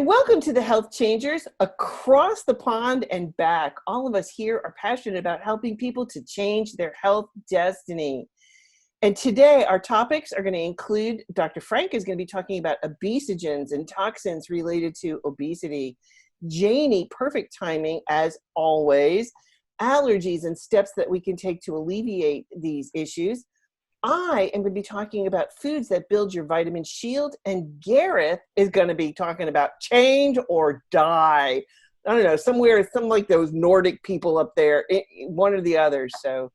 And welcome to the Health Changers across the pond and back. All of us here are passionate about helping people to change their health destiny. And today our topics are going to include, Dr. Frank is going to be talking about obesogens and toxins related to obesity. Jayney, perfect timing as always, allergies and steps that we can take to alleviate these issues. I am going to be talking about foods that build your vitamin shield, and Gareth is going to be talking about change or die. I don't know, somewhere, some like those Nordic people up there, one or the other. So,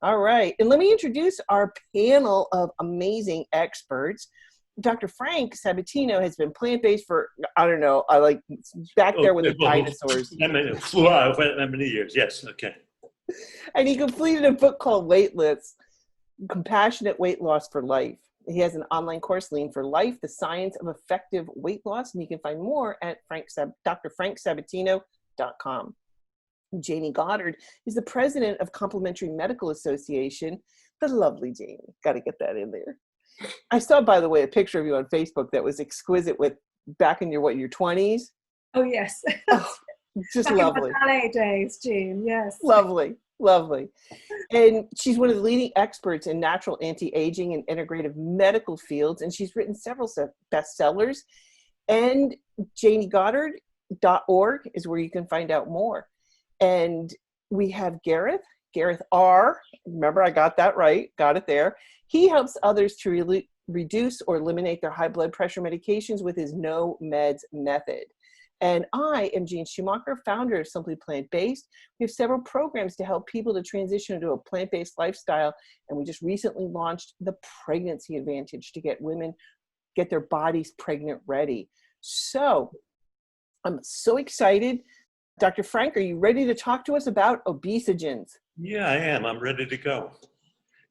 all right. And let me introduce our panel of amazing experts. Dr. Frank Sabatino has been plant-based for, I don't know, I like back there with the dinosaurs. Many years, yes, okay. And he completed a book called Weightless, Compassionate Weight Loss for Life. He has an online course, Lean for Life, The Science of Effective Weight Loss, and you can find more at drfranksabatino.com. Jayney Goddard is the president of Complementary Medical Association. The lovely Jayney. Got to get that in there. I saw, by the way, a picture of you on Facebook that was exquisite with back in your 20s? Oh, yes. Oh, just back lovely. In my ballet days, Jeanne, yes. Lovely. Lovely. And she's one of the leading experts in natural anti-aging and integrative medical fields, and she's written several bestsellers. And JayneyGoddard.org is where you can find out more. And we have Gareth R. Remember, I got that right. Got it there. He helps others to reduce or eliminate their high blood pressure medications with his no meds method. And I am Jeanne Schumacher, founder of Simply Plant-Based. We have several programs to help people to transition into a plant-based lifestyle. And we just recently launched the Pregnancy Advantage to get women, get their bodies pregnant ready. So I'm so excited. Dr. Frank, are you ready to talk to us about obesogens? Yeah, I am. I'm ready to go.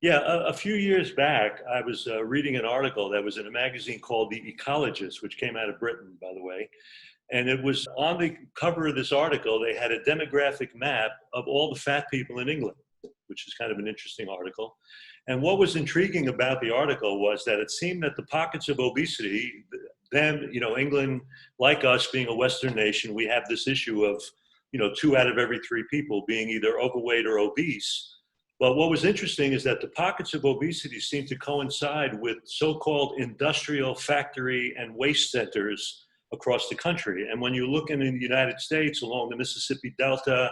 Yeah, a few years back, I was reading an article that was in a magazine called The Ecologist, which came out of Britain, by the way. And it was on the cover of this article, they had a demographic map of all the fat people in England, which is kind of an interesting article. And what was intriguing about the article was that it seemed that the pockets of obesity, then, England, like us being a Western nation, we have this issue of, 2 out of every 3 people being either overweight or obese. But what was interesting is that the pockets of obesity seem to coincide with so-called industrial, factory, and waste centers across the country. And when you look in the United States along the Mississippi Delta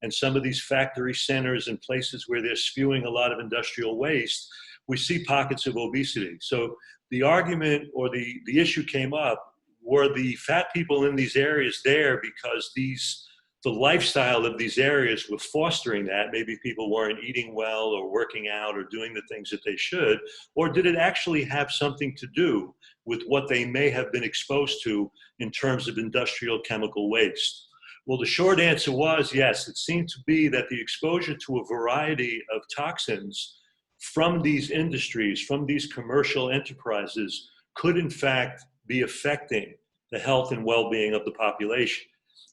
and some of these factory centers and places where they're spewing a lot of industrial waste, we see pockets of obesity. So the argument or the issue came up, were the fat people in these areas there because the lifestyle of these areas were fostering that? Maybe people weren't eating well or working out or doing the things that they should, or did it actually have something to do with what they may have been exposed to in terms of industrial chemical waste? Well, the short answer was yes. It seemed to be that the exposure to a variety of toxins from these industries, from these commercial enterprises, could in fact be affecting the health and well-being of the population.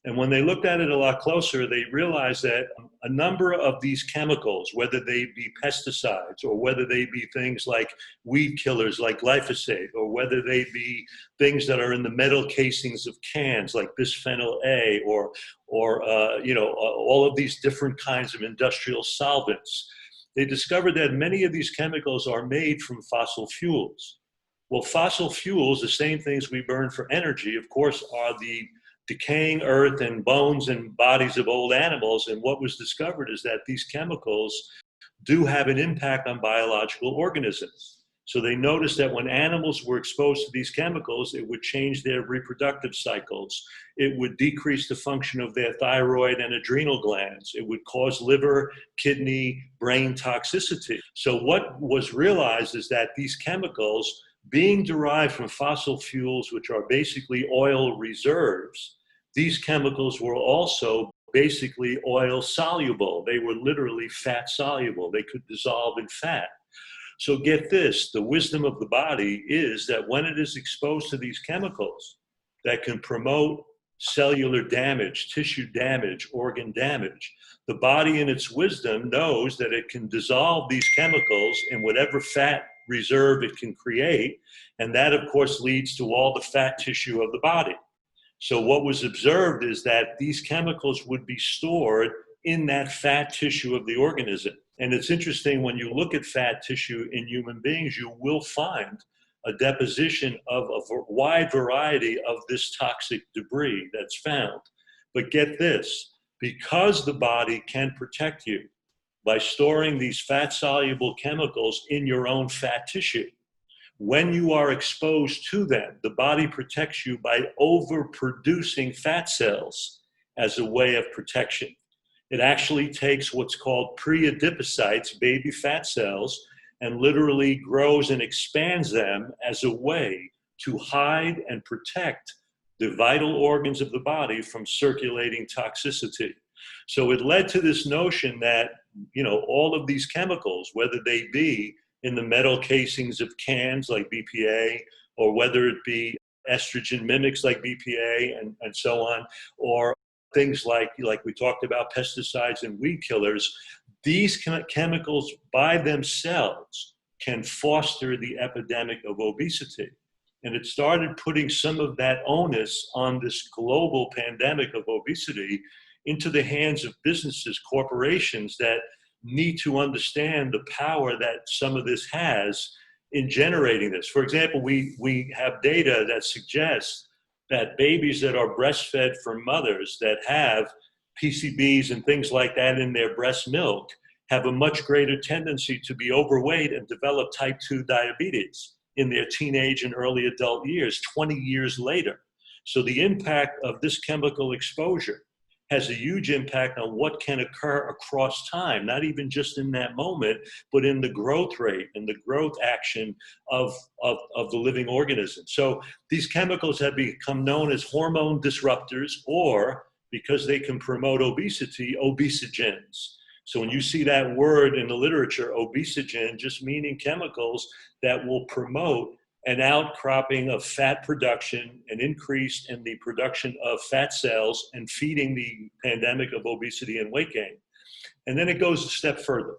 And when they looked at it a lot closer, they realized that a number of these chemicals, whether they be pesticides or whether they be things like weed killers like glyphosate, or whether they be things that are in the metal casings of cans like bisphenol A, or all of these different kinds of industrial solvents, they discovered that many of these chemicals are made from fossil fuels. Well, fossil fuels, the same things we burn for energy, of course, are the decaying earth and bones and bodies of old animals. And what was discovered is that these chemicals do have an impact on biological organisms. So they noticed that when animals were exposed to these chemicals, it would change their reproductive cycles. It would decrease the function of their thyroid and adrenal glands. It would cause liver, kidney, brain toxicity. So what was realized is that these chemicals, being derived from fossil fuels, which are basically oil reserves, these chemicals were also basically oil soluble. They were literally fat soluble. They could dissolve in fat. So get this, the wisdom of the body is that when it is exposed to these chemicals that can promote cellular damage, tissue damage, organ damage, the body in its wisdom knows that it can dissolve these chemicals in whatever fat reserve it can create. And that, of course, leads to all the fat tissue of the body. So what was observed is that these chemicals would be stored in that fat tissue of the organism. And it's interesting, when you look at fat tissue in human beings, you will find a deposition of a wide variety of this toxic debris that's found. But get this, because the body can protect you by storing these fat-soluble chemicals in your own fat tissue, when you are exposed to them, the body protects you by overproducing fat cells as a way of protection. It actually takes what's called pre-adipocytes, baby fat cells, and literally grows and expands them as a way to hide and protect the vital organs of the body from circulating toxicity. So it led to this notion that, all of these chemicals, whether they be in the metal casings of cans like BPA, or whether it be estrogen mimics like BPA and so on, or things like we talked about, pesticides and weed killers, these chemicals by themselves can foster the epidemic of obesity. And it started putting some of that onus on this global pandemic of obesity into the hands of businesses, corporations that need to understand the power that some of this has in generating this. For example, we have data that suggests that babies that are breastfed from mothers that have PCBs and things like that in their breast milk have a much greater tendency to be overweight and develop type 2 diabetes in their teenage and early adult years, 20 years later. So the impact of this chemical exposure has a huge impact on what can occur across time, not even just in that moment, but in the growth rate and the growth action of the living organism. So these chemicals have become known as hormone disruptors, or, because they can promote obesity, obesogens. So when you see that word in the literature, obesogen, just meaning chemicals that will promote an outcropping of fat production, an increase in the production of fat cells, and feeding the pandemic of obesity and weight gain. And then it goes a step further.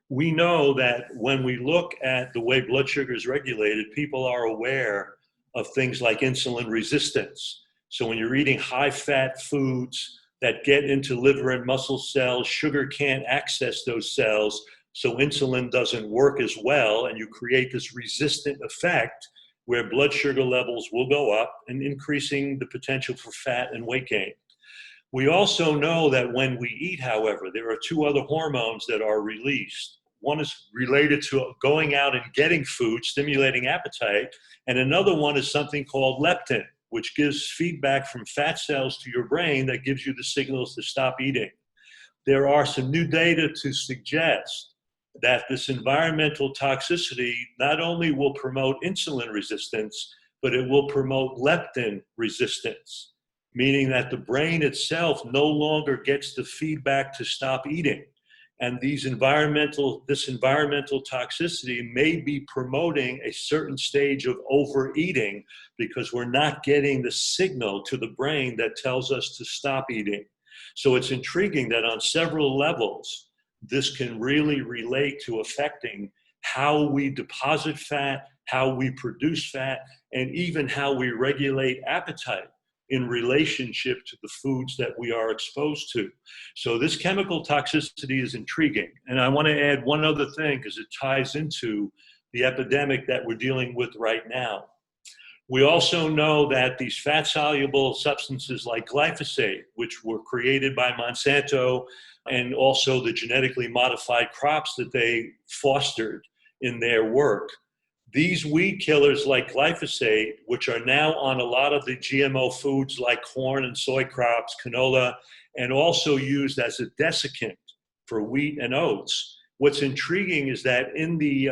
We know that when we look at the way blood sugar is regulated, people are aware of things like insulin resistance. So when you're eating high-fat foods that get into liver and muscle cells, sugar can't access those cells, so insulin doesn't work as well, and you create this resistant effect where blood sugar levels will go up and increasing the potential for fat and weight gain. We also know that when we eat, however, there are two other hormones that are released. One is related to going out and getting food, stimulating appetite, and another one is something called leptin, which gives feedback from fat cells to your brain that gives you the signals to stop eating. There are some new data to suggest that this environmental toxicity not only will promote insulin resistance, but it will promote leptin resistance, meaning that the brain itself no longer gets the feedback to stop eating. And this environmental toxicity may be promoting a certain stage of overeating because we're not getting the signal to the brain that tells us to stop eating. So it's intriguing that on several levels, this can really relate to affecting how we deposit fat, how we produce fat, and even how we regulate appetite in relationship to the foods that we are exposed to. So this chemical toxicity is intriguing. And I want to add one other thing because it ties into the epidemic that we're dealing with right now. We also know that these fat-soluble substances like glyphosate, which were created by Monsanto, and also the genetically modified crops that they fostered in their work, these weed killers like glyphosate, which are now on a lot of the GMO foods like corn and soy crops, canola, and also used as a desiccant for wheat and oats. What's intriguing is that in the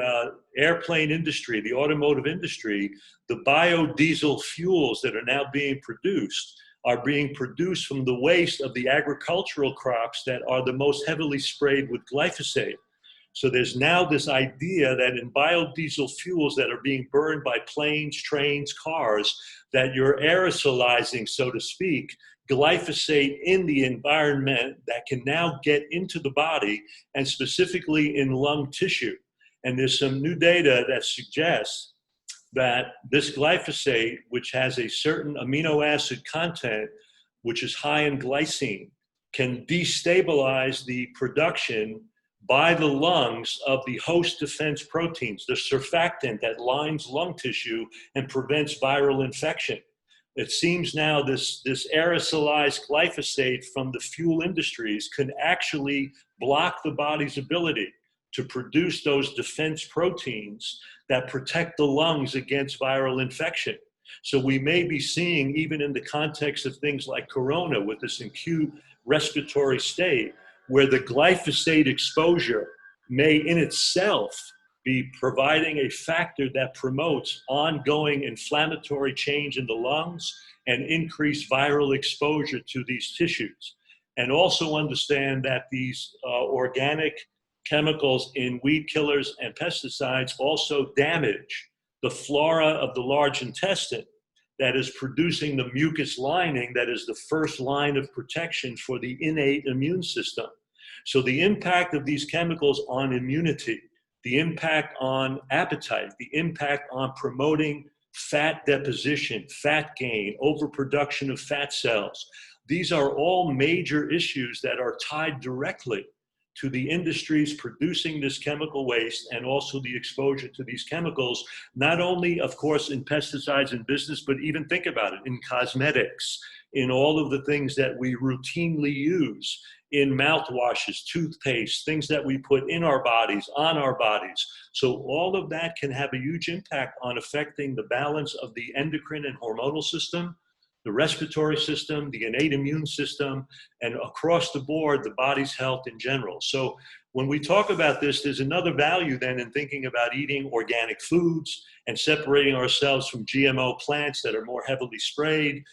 airplane industry, the automotive industry, the biodiesel fuels that are now being produced are being produced from the waste of the agricultural crops that are the most heavily sprayed with glyphosate. So there's now this idea that in biodiesel fuels that are being burned by planes, trains, cars, that you're aerosolizing, so to speak, glyphosate in the environment that can now get into the body and specifically in lung tissue. And there's some new data that suggests that this glyphosate, which has a certain amino acid content, which is high in glycine, can destabilize the production by the lungs of the host defense proteins, the surfactant that lines lung tissue and prevents viral infection. It seems now this aerosolized glyphosate from the fuel industries can actually block the body's ability to produce those defense proteins that protect the lungs against viral infection. So we may be seeing, even in the context of things like corona, with this acute respiratory state, where the glyphosate exposure may in itself be providing a factor that promotes ongoing inflammatory change in the lungs and increased viral exposure to these tissues. And also understand that these organic chemicals in weed killers and pesticides also damage the flora of the large intestine that is producing the mucus lining that is the first line of protection for the innate immune system. So the impact of these chemicals on immunity, the impact on appetite, the impact on promoting fat deposition, fat gain, overproduction of fat cells, these are all major issues that are tied directly to the industries producing this chemical waste and also the exposure to these chemicals, not only, of course, in pesticides in business, but even think about it, in cosmetics, in all of the things that we routinely use, in mouthwashes, toothpaste, things that we put in our bodies, on our bodies. So all of that can have a huge impact on affecting the balance of the endocrine and hormonal system, the respiratory system, the innate immune system, and across the board, the body's health in general. So when we talk about this, there's another value then in thinking about eating organic foods and separating ourselves from GMO plants that are more heavily sprayed,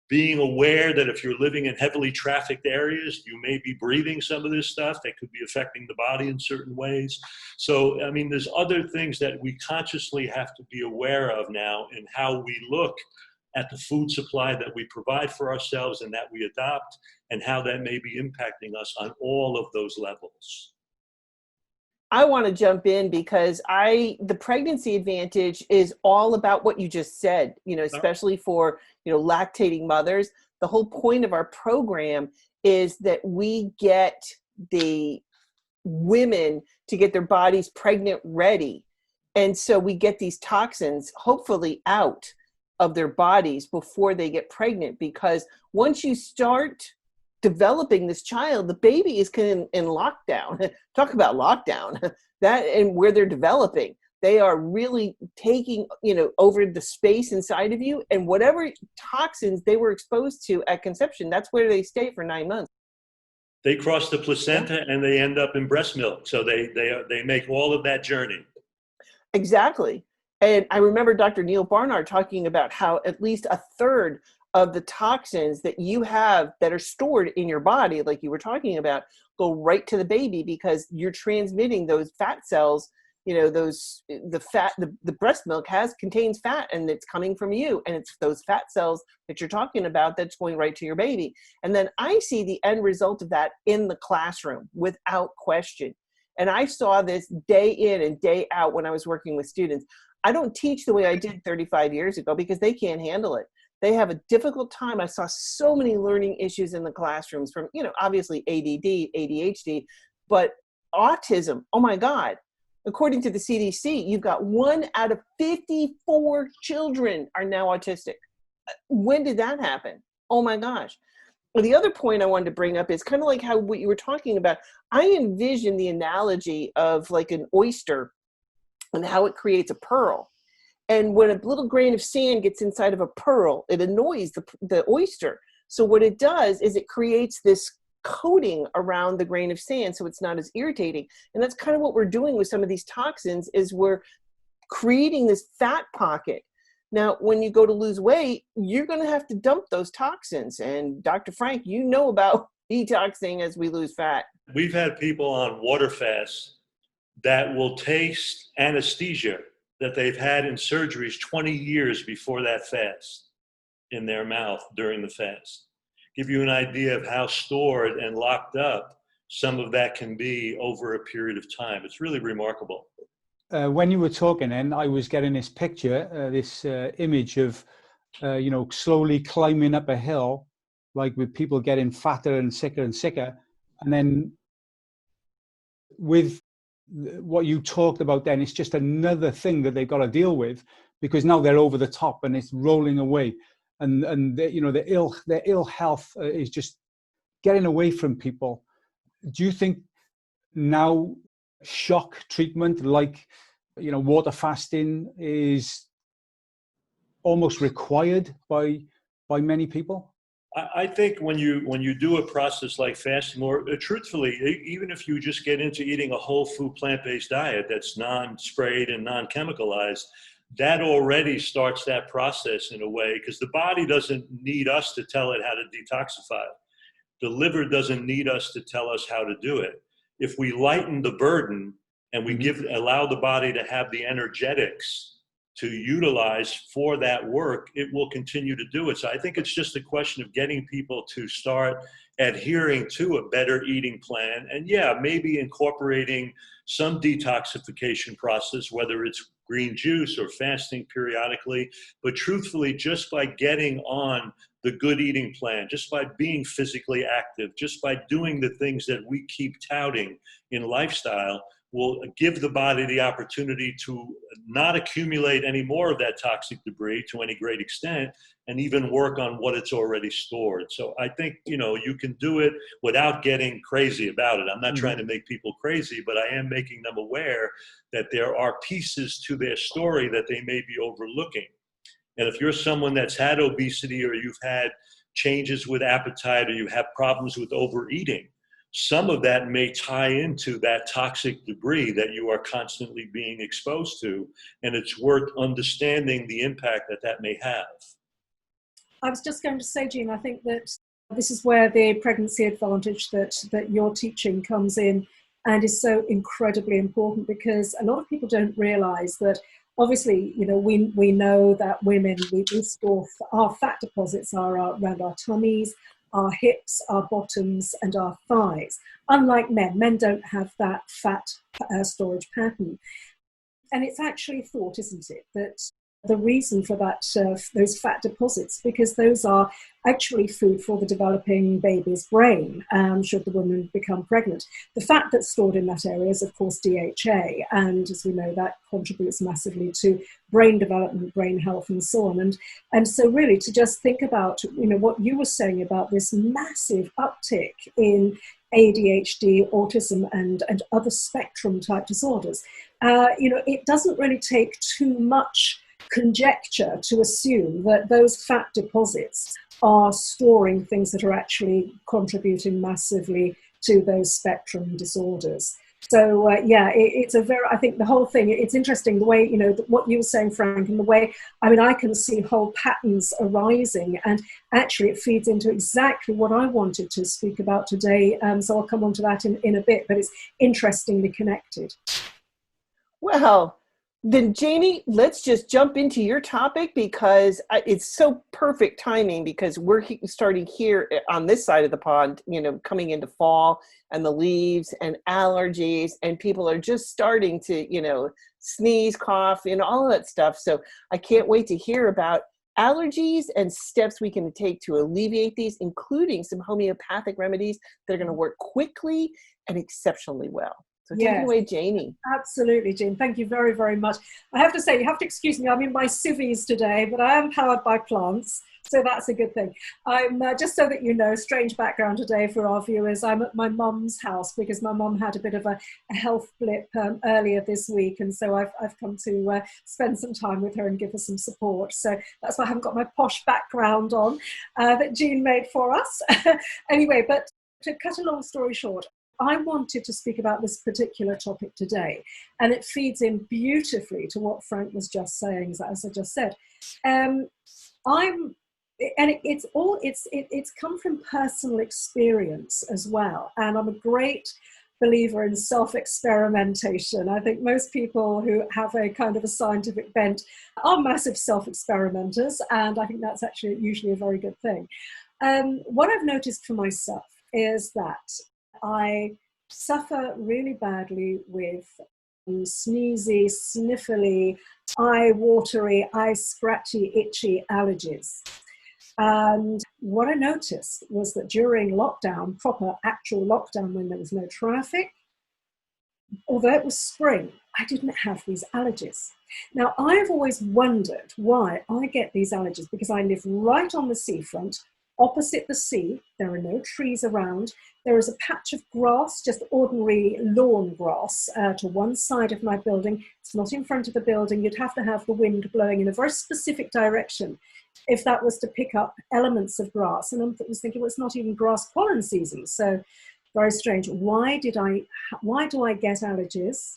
being aware that if you're living in heavily trafficked areas, you may be breathing some of this stuff that could be affecting the body in certain ways. So, I mean, there's other things that we consciously have to be aware of now in how we look at the food supply that we provide for ourselves and that we adopt, and how that may be impacting us on all of those levels. I want to jump in because the pregnancy advantage is all about what you just said, especially for, lactating mothers. The whole point of our program is that we get the women to get their bodies pregnant ready. And so we get these toxins hopefully out of their bodies before they get pregnant, because once you start developing this child, the baby is in lockdown. Talk about lockdown. That, and where they're developing, they are really taking, over the space inside of you, and whatever toxins they were exposed to at conception, that's where they stay for 9 months. They cross the placenta and they end up in breast milk. So they make all of that journey. Exactly. And I remember Dr. Neil Barnard talking about how at least a third of the toxins that you have that are stored in your body, like you were talking about, go right to the baby, because you're transmitting those fat cells. The breast milk contains fat, and it's coming from you, and it's those fat cells that you're talking about that's going right to your baby. And then I see the end result of that in the classroom without question. And I saw this day in and day out when I was working with students. I don't teach the way I did 35 years ago because they can't handle it. They have a difficult time. I saw so many learning issues in the classrooms from, obviously ADD, ADHD, but autism. Oh my God. According to the CDC, you've got 1 out of 54 children are now autistic. When did that happen? Oh my gosh. Well, the other point I wanted to bring up is kind of like how what you were talking about. I envision the analogy of like an oyster and how it creates a pearl. And when a little grain of sand gets inside of a pearl, it annoys the oyster. So what it does is it creates this coating around the grain of sand so it's not as irritating. And that's kind of what we're doing with some of these toxins, is we're creating this fat pocket. Now, when you go to lose weight, you're going to have to dump those toxins. And Dr. Frank, you know about detoxing as we lose fat. We've had people on water fasts that will taste anesthesia that they've had in surgeries 20 years before that fast in their mouth during the fast. Give you an idea of how stored and locked up some of that can be over a period of time. It's really remarkable. when you were talking, and I was getting this picture, this image of, slowly climbing up a hill, like with people getting fatter and sicker, and then with what you talked about, then it's just another thing that they've got to deal with, because now they're over the top and it's rolling away, and the ill health is just getting away from people. Do you think now shock treatment like water fasting is almost required by many people? I think when you do a process like fasting, or truthfully, even if you just get into eating a whole food plant-based diet that's non-sprayed and non-chemicalized, that already starts that process in a way, because the body doesn't need us to tell it how to detoxify. The liver doesn't need us to tell us how to do it. If we lighten the burden and we allow the body to have the energetics to utilize for that work, it will continue to do it. So I think it's just a question of getting people to start adhering to a better eating plan. And yeah, maybe incorporating some detoxification process, whether it's green juice or fasting periodically. But truthfully, just by getting on the good eating plan, just by being physically active, just by doing the things that we keep touting in lifestyle, will give the body the opportunity to not accumulate any more of that toxic debris to any great extent, and even work on what it's already stored. So I think, you can do it without getting crazy about it. I'm not trying to make people crazy, but I am making them aware that there are pieces to their story that they may be overlooking. And if you're someone that's had obesity, or you've had changes with appetite, or you have problems with overeating, some of that may tie into that toxic debris that you are constantly being exposed to, and it's worth understanding the impact that may have. I was just going to say, Jeanne, I think that this is where the pregnancy advantage that you're teaching comes in, and is so incredibly important, because a lot of people don't realize that obviously, we know that women, we store our fat deposits are around our tummies, our hips, our bottoms, and our thighs. Unlike men don't have that fat storage pattern. And it's actually thought, isn't it, that the reason for that, those fat deposits, because those are actually food for the developing baby's brain, should the woman become pregnant. The fat that's stored in that area is, of course, DHA, and as we know, that contributes massively to brain development, brain health, and so on. And so really, to just think about, what you were saying about this massive uptick in ADHD, autism, and other spectrum type disorders, it doesn't really take too much conjecture to assume that those fat deposits are storing things that are actually contributing massively to those spectrum disorders. So it's I think the whole thing, it's interesting the way, what you were saying, Frank, and the way, I can see whole patterns arising, and actually it feeds into exactly what I wanted to speak about today. So I'll come on to that in a bit, but it's interestingly connected. Well, then, Jayney, let's just jump into your topic, because it's so perfect timing, because we're starting here on this side of the pond, coming into fall and the leaves and allergies, and people are just starting to, sneeze, cough, all of that stuff. So I can't wait to hear about allergies and steps we can take to alleviate these, including some homeopathic remedies that are going to work quickly and exceptionally well. So take it away, Jayney. Absolutely, Jeanne. Thank you very, very much. I have to say, you have to excuse me, I'm in my civvies today, but I am powered by plants, so that's a good thing. I'm, just so that you know, strange background today for our viewers, I'm at my mum's house, because my mum had a bit of a health blip earlier this week, and so I've come to spend some time with her and give her some support. So that's why I haven't got my posh background on that Jeanne made for us. Anyway, but to cut a long story short, I wanted to speak about this particular topic today, and it feeds in beautifully to what Frank was just saying, as I just said. It's come from personal experience as well, and I'm a great believer in self-experimentation. I think most people who have a kind of a scientific bent are massive self-experimenters, and I think that's actually usually a very good thing. What I've noticed for myself is that I suffer really badly with sneezy, sniffly, eye watery, eye scratchy, itchy allergies. And what I noticed was that during lockdown, proper actual lockdown, when there was no traffic, although it was spring, I didn't have these allergies. Now, I've always wondered why I get these allergies, because I live right on the seafront, opposite the sea. There are no trees around. There is a patch of grass, just ordinary lawn grass, to one side of my building. It's not in front of the building. You'd have to have the wind blowing in a very specific direction if that was to pick up elements of grass. And I was thinking, well, it's not even grass pollen season. So very strange. Why do I get allergies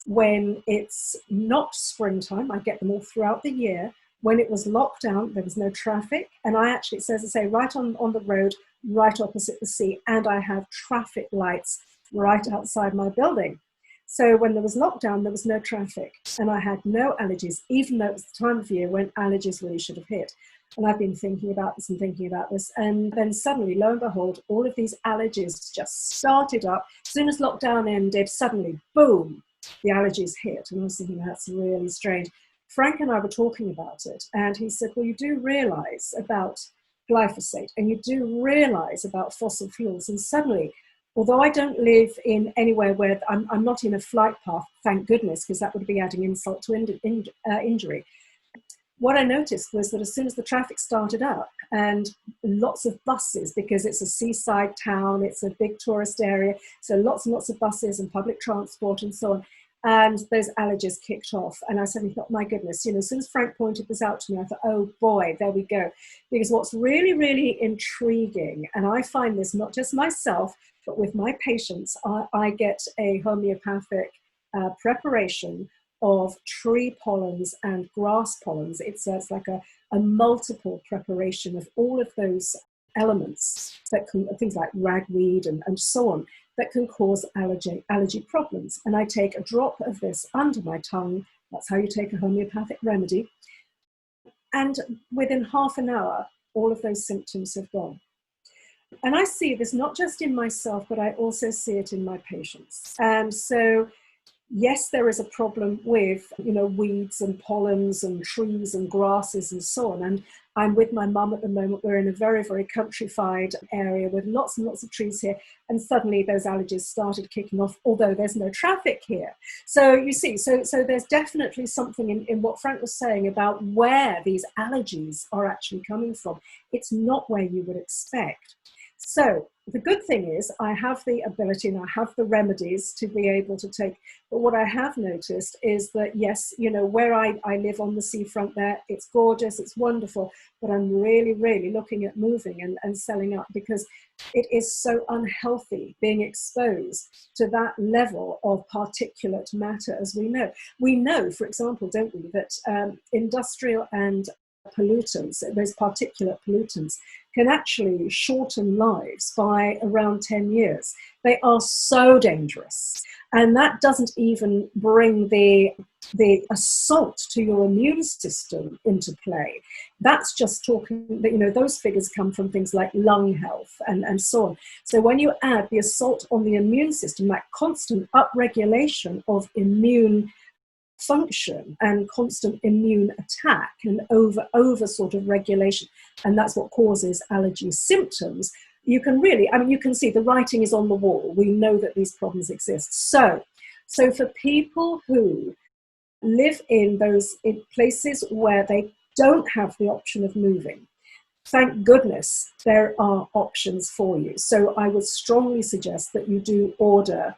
when it's not springtime? I get them all throughout the year. When it was locked down, there was no traffic. And I actually, it says, I say, right on the road, right opposite the sea. And I have traffic lights right outside my building. So when there was lockdown, there was no traffic. And I had no allergies, even though it was the time of year when allergies really should have hit. And I've been thinking about this and thinking about this. And then suddenly, lo and behold, all of these allergies just started up. As soon as lockdown ended, suddenly, boom, the allergies hit. And I was thinking, that's really strange. Frank and I were talking about it, and he said, well, you do realize about glyphosate, and you do realize about fossil fuels. And suddenly, although I don't live in anywhere where I'm not in a flight path, thank goodness, because that would be adding insult to injury. What I noticed was that as soon as the traffic started up, and lots of buses, because it's a seaside town, it's a big tourist area, so lots and lots of buses and public transport and so on, and those allergies kicked off. And I suddenly thought, my goodness, as soon as Frank pointed this out to me, I thought, oh boy, there we go. Because what's really, really intriguing, and I find this not just myself, but with my patients, I get a homeopathic preparation of tree pollens and grass pollens. It's like a multiple preparation of all of those elements that can, things like ragweed and so on, that can cause allergy problems. And I take a drop of this under my tongue. That's how you take a homeopathic remedy. And within half an hour, all of those symptoms have gone. And I see this not just in myself, but I also see it in my patients. And so, yes, there is a problem with, weeds and pollens and trees and grasses and so on. And I'm with my mum at the moment. We're in a very, very countrified area with lots and lots of trees here. And suddenly those allergies started kicking off, although there's no traffic here. So you see, so there's definitely something in what Frank was saying about where these allergies are actually coming from. It's not where you would expect. So the good thing is I have the ability and I have the remedies to be able to take. But what I have noticed is that, yes, where I live on the seafront there, it's gorgeous, it's wonderful, but I'm really, really looking at moving and selling up, because it is so unhealthy being exposed to that level of particulate matter, as we know. We know, for example, don't we, that industrial and pollutants, those particulate pollutants, can actually shorten lives by around 10 years. They are so dangerous. And that doesn't even bring the assault to your immune system into play. That's just talking, those figures come from things like lung health and so on. So when you add the assault on the immune system, that constant upregulation of immune function and constant immune attack and over sort of regulation, and that's what causes allergy symptoms. You can really, you can see the writing is on the wall. We know that these problems exist. So for people who live in places where they don't have the option of moving, thank goodness there are options for you. So I would strongly suggest that you do order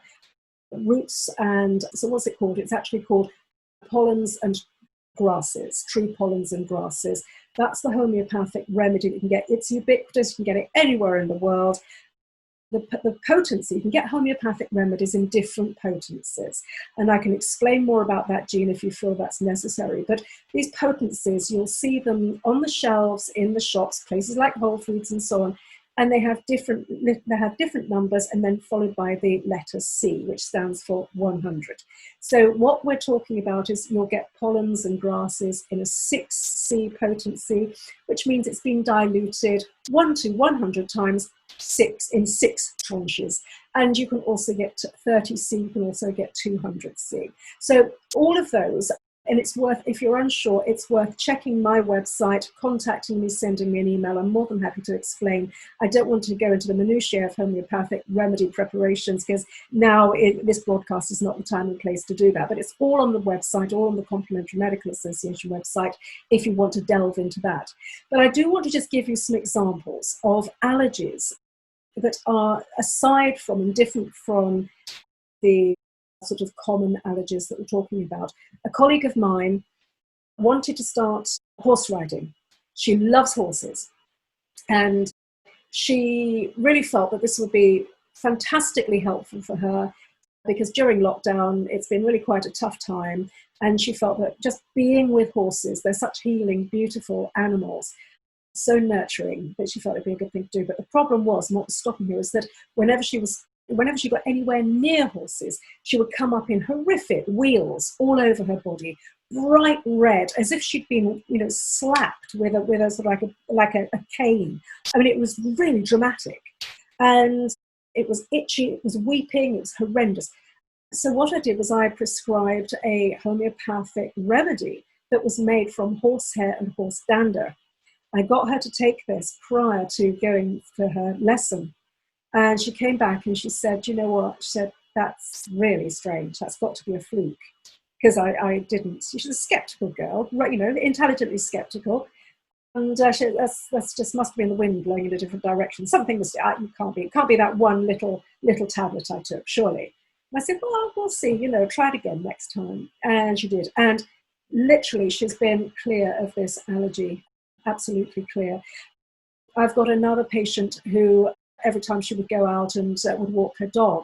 roots and, so what's it called? It's actually called pollens and grasses, tree pollens and grasses. That's the homeopathic remedy you can get. It's ubiquitous. You can get it anywhere in the world. The potency, you can get homeopathic remedies in different potencies. And I can explain more about that, Jeanne, if you feel that's necessary. But these potencies, you'll see them on the shelves in the shops, places like Whole Foods and so on. and they have different numbers, and then followed by the letter C, which stands for 100. So what we're talking about is you'll get pollens and grasses in a 6C potency, which means it's been diluted 1 to 100 times 6 in 6 tranches. And you can also get 30C, you can also get 200C. So all of those, and it's worth, if you're unsure, it's worth checking my website, contacting me, sending me an email. I'm more than happy to explain. I don't want to go into the minutiae of homeopathic remedy preparations, because now this broadcast is not the time and place to do that. But it's all on the website, all on the Complementary Medical Association website, if you want to delve into that. But I do want to just give you some examples of allergies that are aside from and different from the sort of common allergies that we're talking about. A colleague of mine wanted to start horse riding. She loves horses. And she really felt that this would be fantastically helpful for her, because during lockdown, it's been really quite a tough time. And she felt that just being with horses, they're such healing, beautiful animals, so nurturing, that she felt it'd be a good thing to do. But the problem was, and what was stopping her, is that whenever she got anywhere near horses, she would come up in horrific wheals all over her body, bright red, as if she'd been, slapped with a sort of like a cane. I mean, it was really dramatic, and it was itchy, it was weeping, it was horrendous. So what I did was I prescribed a homeopathic remedy that was made from horsehair and horse dander. I got her to take this prior to going for her lesson. And she came back and she said, you know what? She said, that's really strange. That's got to be a fluke. Because I didn't. She's a skeptical girl, right? Intelligently skeptical. And that's just must have been the wind blowing in a different direction. Something was, it can't be that one little tablet I took, surely. And I said, well, we'll see, try it again next time. And she did. And literally, she's been clear of this allergy, absolutely clear. I've got another patient who, every time she would go out and would walk her dog,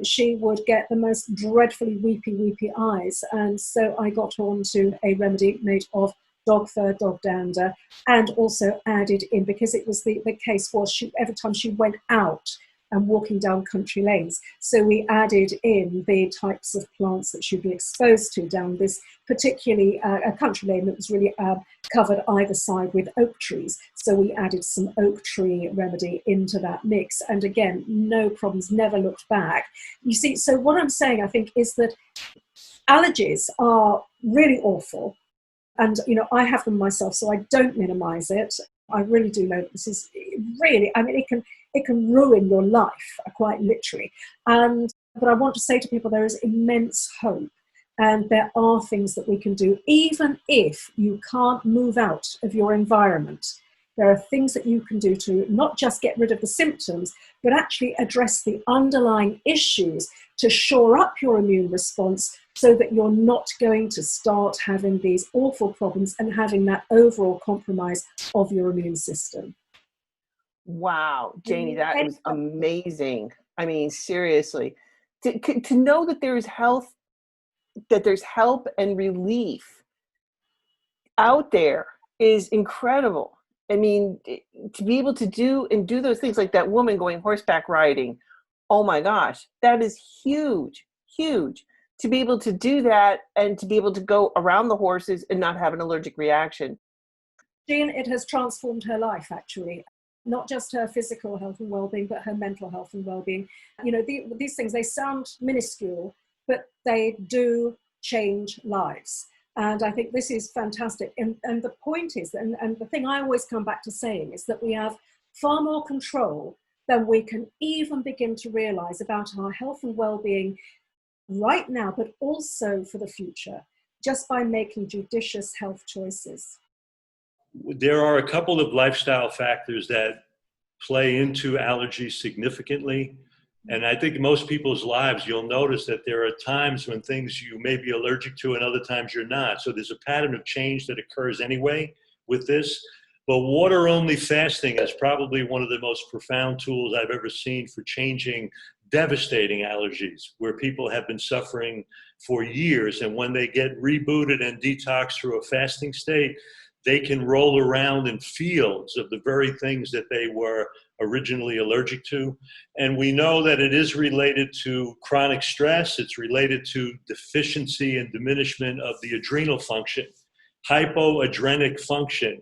she would get the most dreadfully weepy eyes. And so I got her onto a remedy made of dog fur, dog dander, and also added in, because it was the case was every time she went out and walking down country lanes. So we added in the types of plants that she'd be exposed to down this, particularly a country lane that was really covered either side with oak trees. So we added some oak tree remedy into that mix. And again, no problems, never looked back. You see, so what I'm saying, I think, is that allergies are really awful. And, I have them myself, so I don't minimize it. I really do know that this is really, it can ruin your life, quite literally. But I want to say to people, there is immense hope. And there are things that we can do, even if you can't move out of your environment. There are things that you can do to not just get rid of the symptoms, but actually address the underlying issues to shore up your immune response, so that you're not going to start having these awful problems and having that overall compromise of your immune system. Wow, Jayney, that was amazing. I mean, seriously, to know that there's health, that there's help and relief out there is incredible. I mean, to be able to do those things, like that woman going horseback riding, oh my gosh, that is huge, huge. To be able to do that and to be able to go around the horses and not have an allergic reaction. Jeanne, it has transformed her life, actually. Not just her physical health and well-being, but her mental health and well-being. These things, they sound minuscule, but they do change lives. And I think this is fantastic. And the point is, and the thing I always come back to saying, is that we have far more control than we can even begin to realize about our health and well-being right now, but also for the future, just by making judicious health choices. There are a couple of lifestyle factors that play into allergies significantly. And I think in most people's lives, you'll notice that there are times when things you may be allergic to and other times you're not. So there's a pattern of change that occurs anyway with this. But water-only fasting is probably one of the most profound tools I've ever seen for changing devastating allergies, where people have been suffering for years. And when they get rebooted and detoxed through a fasting state, they can roll around in fields of the very things that they were originally allergic to. And we know that it is related to chronic stress. It's related to deficiency and diminishment of the adrenal function. Hypoadrenic function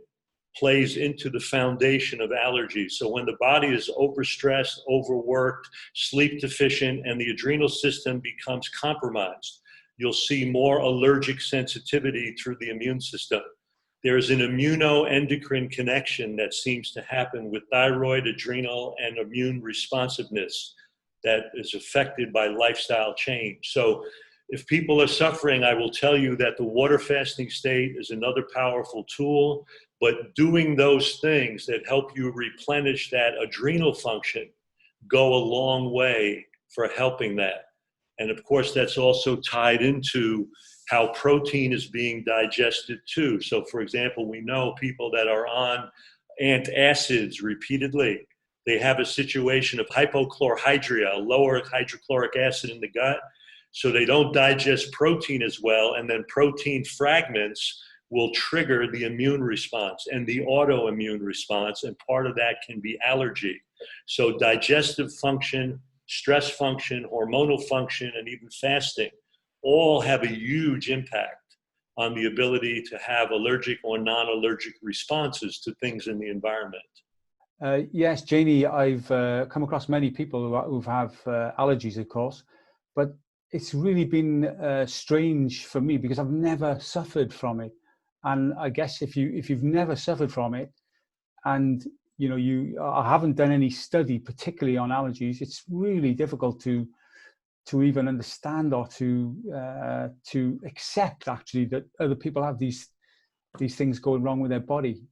plays into the foundation of allergies. So when the body is overstressed, overworked, sleep deficient, and the adrenal system becomes compromised, you'll see more allergic sensitivity through the immune system. There's an immunoendocrine connection that seems to happen with thyroid, adrenal, and immune responsiveness that is affected by lifestyle change. So if people are suffering, I will tell you that the water fasting state is another powerful tool, but doing those things that help you replenish that adrenal function go a long way for helping that. And of course, that's also tied into how protein is being digested too. So for example, we know people that are on antacids repeatedly, they have a situation of hypochlorhydria, lower hydrochloric acid in the gut, so they don't digest protein as well, and then protein fragments will trigger the immune response and the autoimmune response, and part of that can be allergy. So digestive function, stress function, hormonal function, and even fasting all have a huge impact on the ability to have allergic or non-allergic responses to things in the environment. Yes, Jayney, I've come across many people who have allergies, of course, but it's really been strange for me because I've never suffered from it. And I guess if you've never suffered from it, and I haven't done any study particularly on allergies, it's really difficult to even understand or to accept actually that other people have these things going wrong with their body,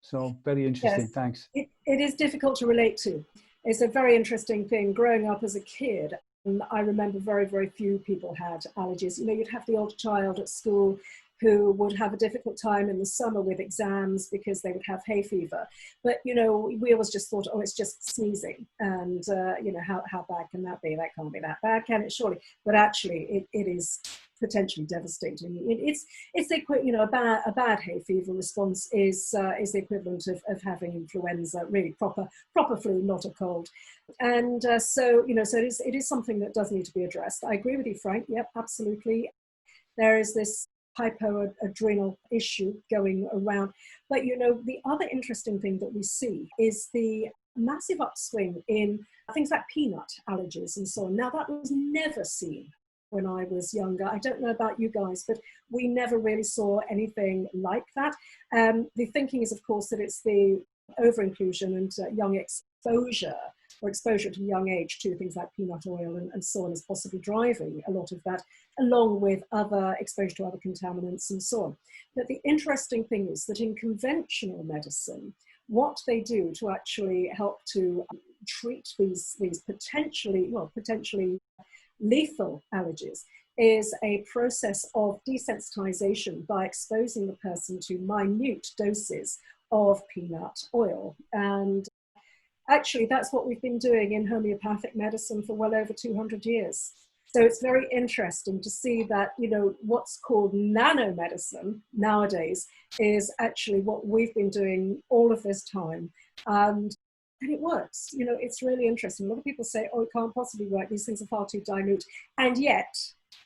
So very interesting. Yes, Thanks. it is difficult to relate to. It's a very interesting thing. Growing up as a kid, I remember very, very few people had allergies. You'd have the odd child at school who would have a difficult time in the summer with exams because they would have hay fever. But, we always just thought, oh, it's just sneezing. And, how bad can that be? That can't be that bad, can it? Surely. But actually, it is potentially devastating. It's a bad hay fever response is the equivalent of having influenza, really proper flu, not a cold. And so it is something that does need to be addressed. I agree with you, Frank. Yep, absolutely. There is this hypoadrenal issue going around. But, the other interesting thing that we see is the massive upswing in things like peanut allergies and so on. Now, that was never seen when I was younger. I don't know about you guys, but we never really saw anything like that. The thinking is, of course, that it's the over-inclusion and young exposure to young age to things like peanut oil and so on is possibly driving a lot of that, along with other exposure to other contaminants and so on. But the interesting thing is that in conventional medicine, what they do to actually help to treat these potentially lethal allergies is a process of desensitization by exposing the person to minute doses of peanut oil. And actually, that's what we've been doing in homeopathic medicine for well over 200 years. So it's very interesting to see that, what's called nanomedicine nowadays is actually what we've been doing all of this time. And it works. It's really interesting. A lot of people say, oh, it can't possibly work. These things are far too dilute. And yet,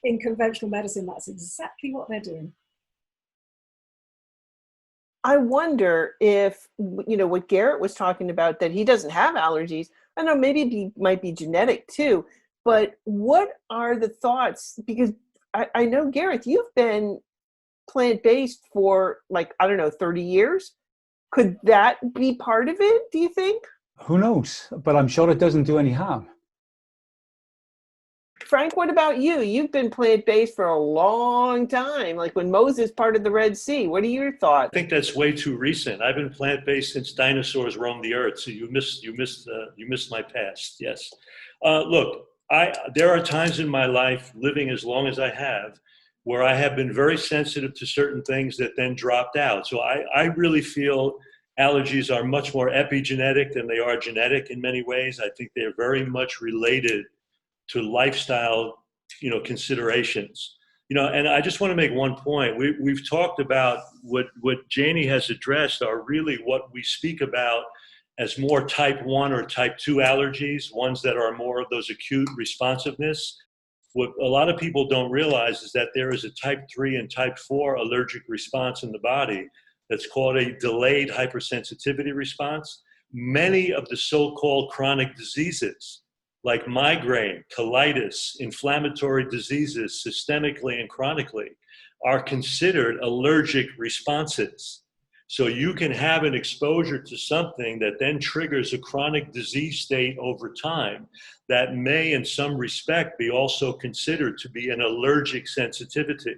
in conventional medicine, that's exactly what they're doing. I wonder if, what Garrett was talking about, that he doesn't have allergies. I don't know, maybe it might be genetic too. But what are the thoughts? Because I know, Gareth, you've been plant-based for 30 years. Could that be part of it, do you think? Who knows? But I'm sure it doesn't do any harm. Frank, what about you? You've been plant-based for a long time, like when Moses parted the Red Sea. What are your thoughts? I think that's way too recent. I've been plant-based since dinosaurs roamed the earth. So you missed my past. Yes. Look, there are times in my life, living as long as I have, where I have been very sensitive to certain things that then dropped out. So I really feel allergies are much more epigenetic than they are genetic in many ways. I think they're very much related to lifestyle, considerations. And I just want to make one point. We've talked about what Jayney has addressed are really what we speak about as more type 1 or type 2 allergies, ones that are more of those acute responsiveness. What a lot of people don't realize is that there is a type 3 and type 4 allergic response in the body that's called a delayed hypersensitivity response. Many of the so-called chronic diseases, like migraine, colitis, inflammatory diseases, systemically and chronically, are considered allergic responses. So you can have an exposure to something that then triggers a chronic disease state over time that may, in some respect, be also considered to be an allergic sensitivity.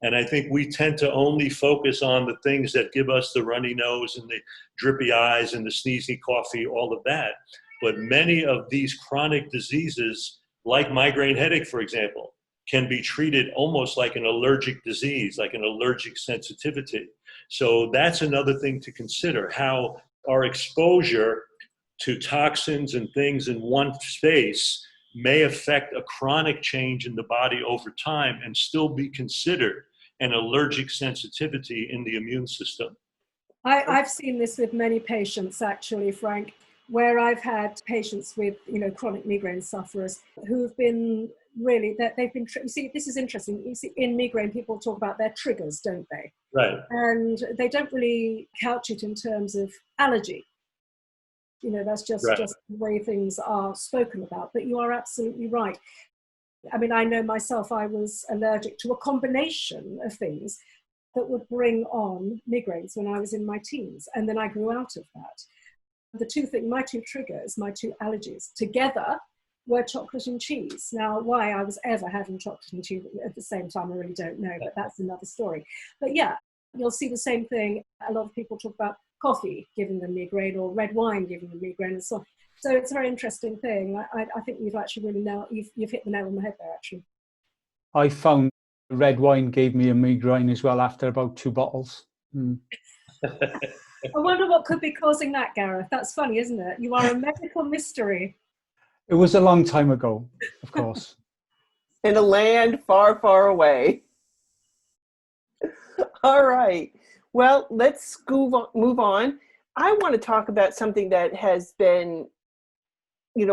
And I think we tend to only focus on the things that give us the runny nose and the drippy eyes and the sneezy coughy, all of that. But many of these chronic diseases, like migraine headache, for example, can be treated almost like an allergic disease, like an allergic sensitivity. So that's another thing to consider, how our exposure to toxins and things in one space may affect a chronic change in the body over time and still be considered an allergic sensitivity in the immune system. I've seen this with many patients, actually, Frank, where I've had patients with, chronic migraine sufferers who've been really, that they've been, you see, this is interesting. You see, in migraine, people talk about their triggers, don't they? Right. And they don't really couch it in terms of allergy. That's just the way things are spoken about. But you are absolutely right. I mean, I know myself, I was allergic to a combination of things that would bring on migraines when I was in my teens. And then I grew out of that. My two triggers, my two allergies together were chocolate and cheese. Now, why I was ever having chocolate and cheese at the same time, I really don't know, but that's another story. But yeah, you'll see the same thing. A lot of people talk about coffee giving them migraine or red wine giving them migraine and so on. So it's a very interesting thing. I think you've actually really you've hit the nail on the head there, actually. I found red wine gave me a migraine as well after about 2 bottles. I wonder what could be causing that, Gareth. That's funny, isn't it? You are a medical mystery. It was a long time ago, of course. In a land far, far away. All right. Well, let's move on. I want to talk about something that has been,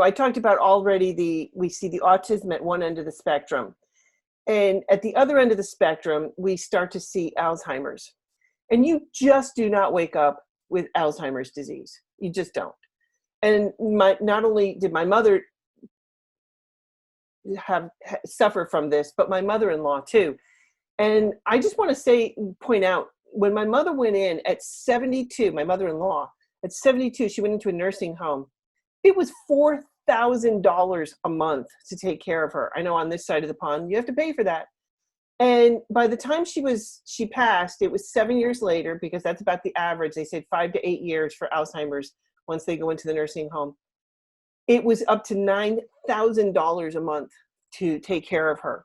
I talked about already we see the autism at one end of the spectrum. And at the other end of the spectrum, we start to see Alzheimer's. And you just do not wake up with Alzheimer's disease. You just don't. And not only did my mother suffer from this, but my mother-in-law too. And I just want to point out, when my mother went in at 72, my mother-in-law, at 72, she went into a nursing home. It was $4,000 a month to take care of her. I know on this side of the pond, you have to pay for that. And by the time she passed, it was 7 years later, because that's about the average. They said 5 to 8 years for Alzheimer's once they go into the nursing home. It was up to $9,000 a month to take care of her.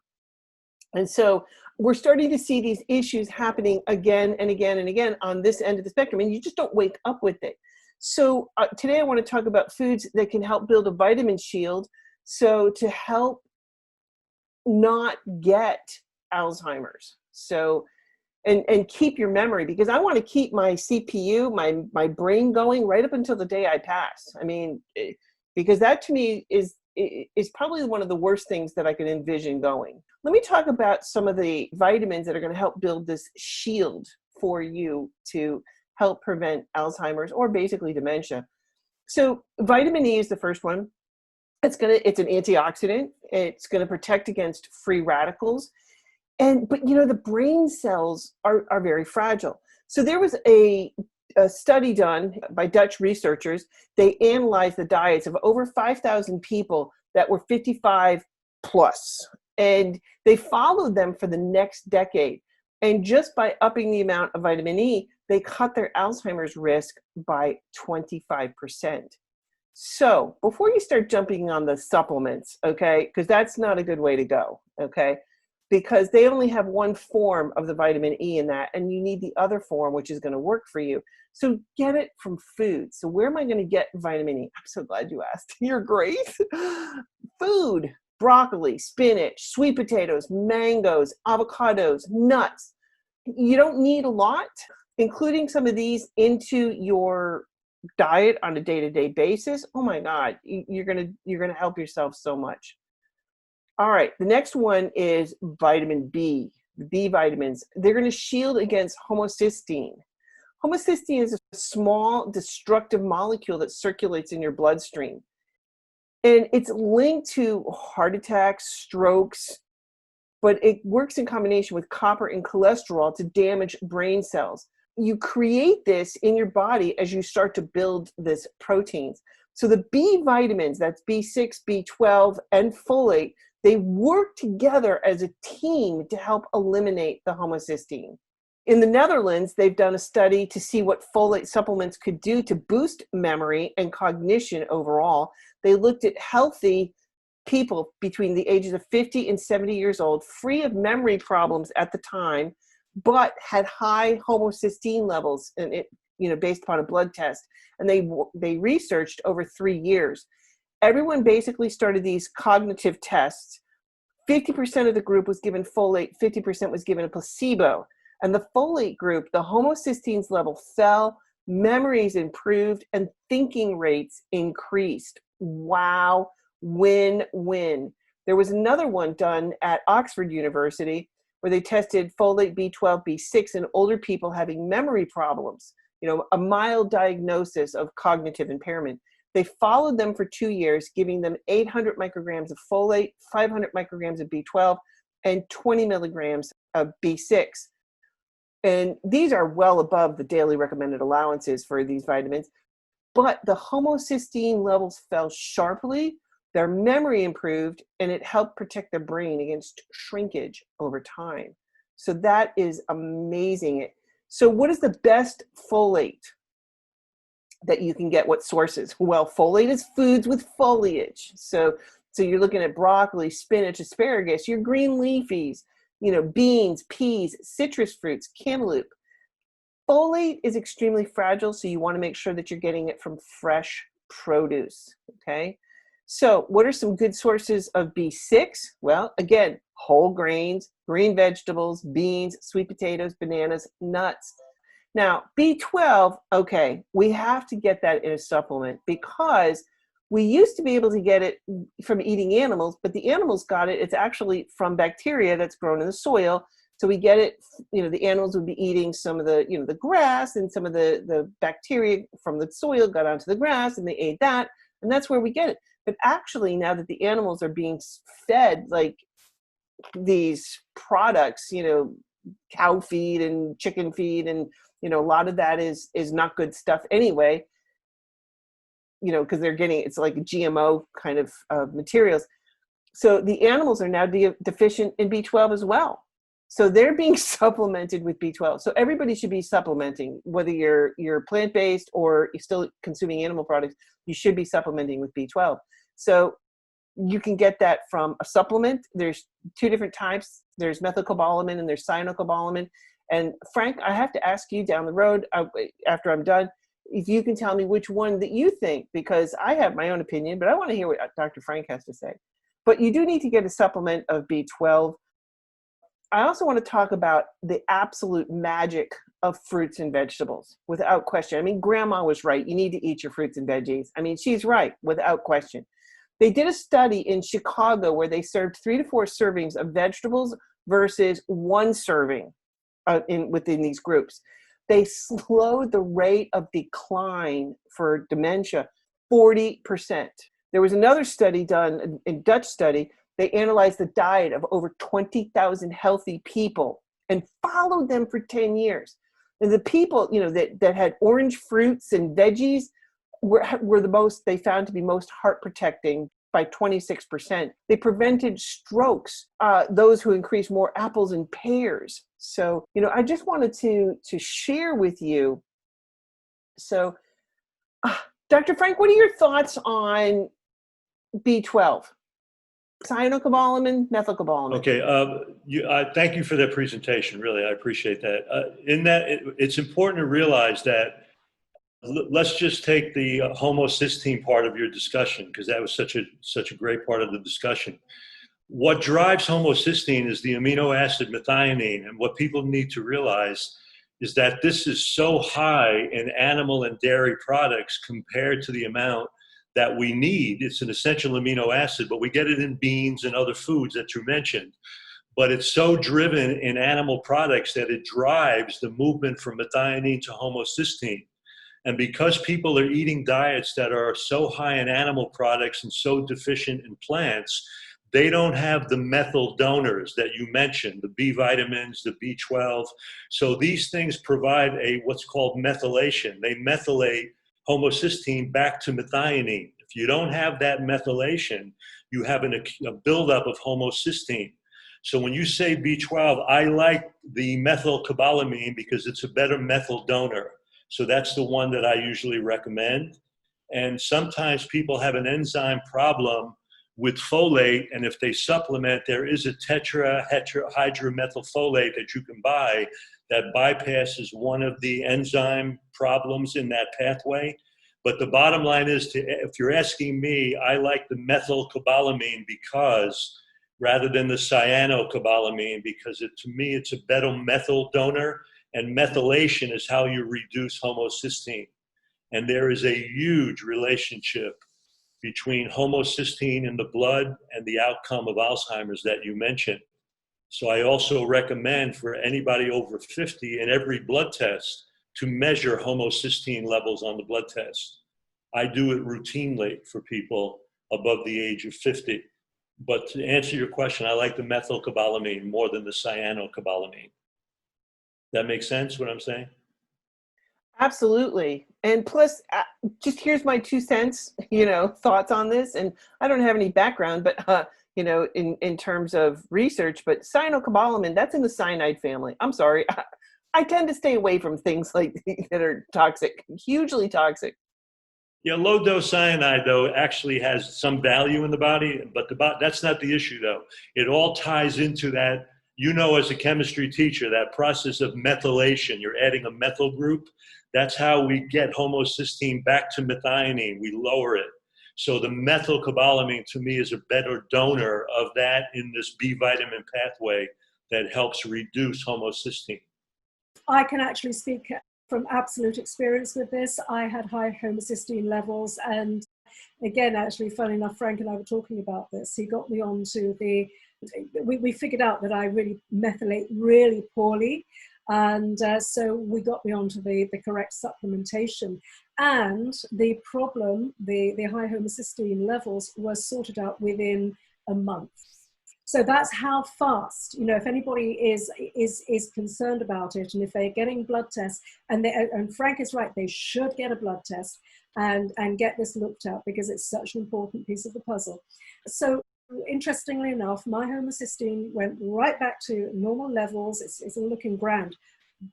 And so we're starting to see these issues happening again and again and again on this end of the spectrum, and you just don't wake up with it. So today I want to talk about foods that can help build a vitamin shield, so to help not get Alzheimer's. So, and keep your memory, because I want to keep my CPU, my brain going right up until the day I pass. I mean, because that to me is probably one of the worst things that I could envision going. Let me talk about some of the vitamins that are going to help build this shield for you to help prevent Alzheimer's or basically dementia. So vitamin E is the first one. It's an antioxidant. It's going to protect against free radicals. But the brain cells are very fragile. So there was a study done by Dutch researchers. They analyzed the diets of over 5,000 people that were 55 plus, and they followed them for the next decade. And just by upping the amount of vitamin E, they cut their Alzheimer's risk by 25%. So before you start jumping on the supplements, okay, because that's not a good way to go, okay, because they only have one form of the vitamin E in that, and you need the other form, which is going to work for you. So get it from food. So where am I going to get vitamin E? I'm so glad you asked. You're great. Food, broccoli, spinach, sweet potatoes, mangoes, avocados, nuts. You don't need a lot, including some of these into your diet on a day-to-day basis, oh my God, you're gonna help yourself so much. All right, the next one is vitamin B. The B vitamins, they're going to shield against homocysteine. Homocysteine is a small destructive molecule that circulates in your bloodstream. And it's linked to heart attacks, strokes, but it works in combination with copper and cholesterol to damage brain cells. You create this in your body as you start to build this proteins. So the B vitamins, that's B6, B12, and folate, they work together as a team to help eliminate the homocysteine. In the Netherlands, they've done a study to see what folate supplements could do to boost memory and cognition overall. They looked at healthy people between the ages of 50 and 70 years old, free of memory problems at the time, but had high homocysteine levels, and it, based upon a blood test. And they researched over 3 years. Everyone basically started these cognitive tests. 50% of the group was given folate, 50% was given a placebo. And the folate group, the homocysteine level fell, memories improved, and thinking rates increased. Wow, win-win. There was another one done at Oxford University where they tested folate, B12, B6 in older people having memory problems, a mild diagnosis of cognitive impairment. They followed them for 2 years, giving them 800 micrograms of folate, 500 micrograms of B12, and 20 milligrams of B6. And these are well above the daily recommended allowances for these vitamins. But the homocysteine levels fell sharply, their memory improved, and it helped protect their brain against shrinkage over time. So that is amazing. So what is the best folate that you can get? What sources? Well, folate is foods with foliage. So you're looking at broccoli, spinach, asparagus, your green leafies, beans, peas, citrus fruits, cantaloupe. Folate is extremely fragile, so you want to make sure that you're getting it from fresh produce, okay? So what are some good sources of B6? Well, again, whole grains, green vegetables, beans, sweet potatoes, bananas, nuts. Now, B12, okay, we have to get that in a supplement because we used to be able to get it from eating animals, but the animals got it. It's actually from bacteria that's grown in the soil. So we get it, the animals would be eating some of the, the grass, and some of the bacteria from the soil got onto the grass and they ate that. And that's where we get it. But actually, now that the animals are being fed like these products, cow feed and chicken feed, and, a lot of that is not good stuff anyway, because they're getting, it's like GMO kind of materials. So the animals are now deficient in B12 as well. So they're being supplemented with B12. So everybody should be supplementing, whether you're plant-based or you're still consuming animal products, you should be supplementing with B12. So you can get that from a supplement. There's 2 different types. There's methylcobalamin and there's cyanocobalamin. And Frank, I have to ask you down the road after I'm done, if you can tell me which one that you think, because I have my own opinion, but I want to hear what Dr. Frank has to say. But you do need to get a supplement of B12. I also want to talk about the absolute magic of fruits and vegetables, without question. I mean, Grandma was right. You need to eat your fruits and veggies. I mean, she's right, without question. They did a study in Chicago where they served 3 to 4 servings of vegetables versus 1 serving within these groups. They slowed the rate of decline for dementia 40%. There was another study done, a Dutch study. They analyzed the diet of over 20,000 healthy people and followed them for 10 years. And the people, that had orange fruits and veggies were the most, they found to be most heart protecting by 26%. They prevented strokes, those who increased more apples and pears. So, I just wanted to share with you. So, Dr. Frank, what are your thoughts on B12? Cyanocobalamin, methylcobalamin. Okay, thank you for that presentation. Really, I appreciate that. It's important to realize that. Let's just take the homocysteine part of your discussion, because that was such a great part of the discussion. What drives homocysteine is the amino acid methionine, and what people need to realize is that this is so high in animal and dairy products compared to the amount that we need. It's an essential amino acid, but we get it in beans and other foods that you mentioned. But it's so driven in animal products that it drives the movement from methionine to homocysteine. And because people are eating diets that are so high in animal products and so deficient in plants, they don't have the methyl donors that you mentioned, the B vitamins, the B12. So these things provide what's called methylation. They methylate homocysteine back to methionine. If you don't have that methylation, you have a buildup of homocysteine. So when you say B12, I like the methylcobalamin because it's a better methyl donor. So that's the one that I usually recommend. And sometimes people have an enzyme problem with folate, and if they supplement, there is a tetrahydromethylfolate that you can buy that bypasses one of the enzyme problems in that pathway. But the bottom line is, if you're asking me, I like the methylcobalamin because, rather than the cyanocobalamin, because to me it's a better methyl donor, and methylation is how you reduce homocysteine. And there is a huge relationship between homocysteine in the blood and the outcome of Alzheimer's that you mentioned. So I also recommend for anybody over 50 in every blood test to measure homocysteine levels on the blood test. I do it routinely for people above the age of 50. But to answer your question, I like the methylcobalamin more than the cyanocobalamin. That makes sense, what I'm saying? Absolutely. And plus, just here's my 2 cents, thoughts on this. And I don't have any background, but, in terms of research, but cyanocobalamin, that's in the cyanide family. I'm sorry. I tend to stay away from things like that are toxic, hugely toxic. Yeah, low dose cyanide, though, actually has some value in the body, but that's not the issue, though. It all ties into that, as a chemistry teacher, that process of methylation. You're adding a methyl group. That's how we get homocysteine back to methionine. We lower it. So the methylcobalamin, to me, is a better donor of that in this B vitamin pathway that helps reduce homocysteine. I can actually speak from absolute experience with this. I had high homocysteine levels, and again, actually, funny enough, Frank and I were talking about this. He got me onto we figured out that I really methylate really poorly, and so we got me onto the correct supplementation. And the problem, the high homocysteine levels, were sorted out within a month. So that's how fast, if anybody is concerned about it, and if they're getting blood tests, and Frank is right, they should get a blood test and get this looked at, because it's such an important piece of the puzzle. So interestingly enough, my homocysteine went right back to normal levels. It's all looking grand,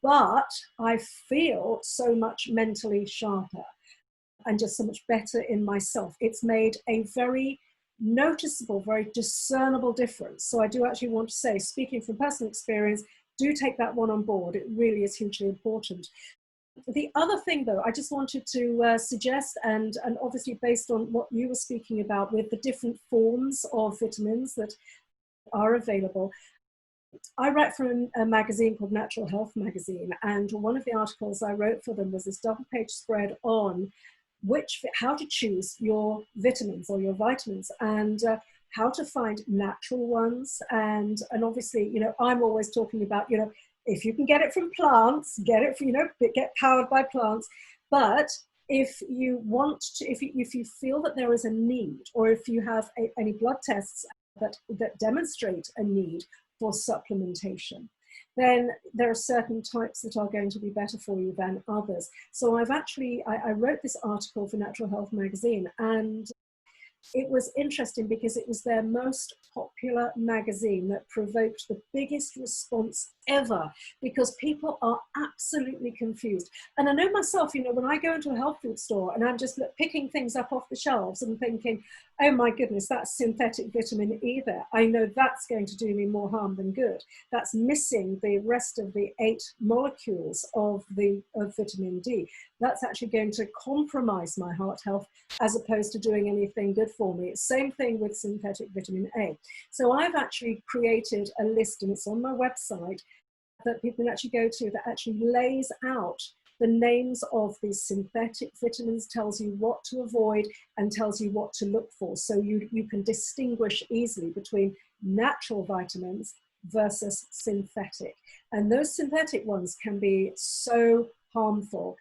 but I feel so much mentally sharper and just so much better in myself. It's made a very noticeable, very discernible difference. So I do actually want to say, speaking from personal experience, do take that one on board. It really is hugely important. The other thing, though, I just wanted to suggest, and obviously based on what you were speaking about with the different forms of vitamins that are available, I write for a magazine called Natural Health Magazine, and one of the articles I wrote for them was this double-page spread on how to choose your vitamins or your vitamins, and how to find natural ones. And obviously, I'm always talking about, if you can get it from plants, get it from, get powered by plants. But if you want to, if you feel that there is a need, or if you have any blood tests that demonstrate a need for supplementation, then there are certain types that are going to be better for you than others. So I wrote this article for Natural Health Magazine, and it was interesting because it was their most popular magazine that provoked the biggest response ever, because people are absolutely confused. And I know myself, when I go into a health food store and I'm just picking things up off the shelves and thinking, oh my goodness, that's synthetic vitamin E there. I know that's going to do me more harm than good. That's missing the rest of the 8 molecules of vitamin D. That's actually going to compromise my heart health as opposed to doing anything good for me. Same thing with synthetic vitamin A. So I've actually created a list, and it's on my website, that people can actually go to that actually lays out the names of these synthetic vitamins, tells you what to avoid and tells you what to look for. So you can distinguish easily between natural vitamins versus synthetic. And those synthetic ones can be so harmful.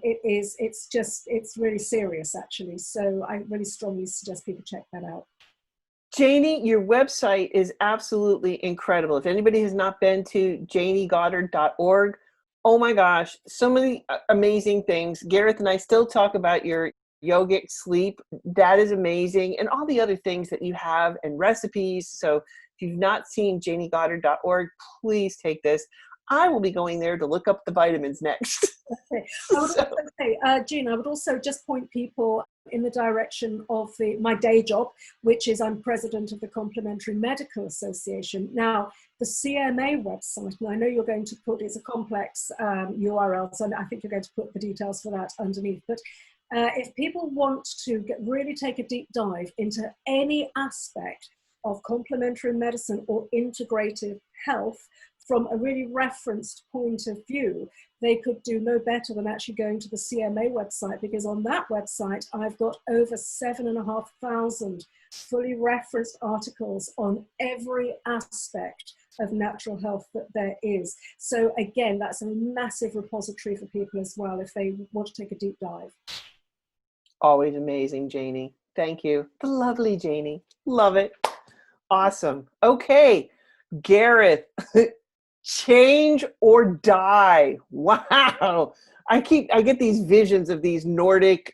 It's really serious, actually. So I really strongly suggest people check that out. Jayney, your website is absolutely incredible. If anybody has not been to jayneygoddard.org, oh my gosh, so many amazing things. Gareth and I still talk about your yogic sleep. That is amazing. And all the other things that you have and recipes. So if you've not seen jayneygoddard.org, please take this. I will be going there to look up the vitamins next. Okay. Jeanne, I would also just point people in the direction of my day job, which is I'm president of the Complementary Medical Association. Now, the CMA website, and I know you're going to put, it's a complex URL, so I think you're going to put the details for that underneath. But if people want to really take a deep dive into any aspect of complementary medicine or integrative health, from a really referenced point of view, they could do no better than actually going to the CMA website, because on that website, I've got over 7,500 fully referenced articles on every aspect of natural health that there is. So again, that's a massive repository for people as well, if they want to take a deep dive. Always amazing, Jayney. Thank you. The lovely Jayney. Love it. Awesome. Okay, Gareth. Change or die. Wow. I get these visions of these Nordic,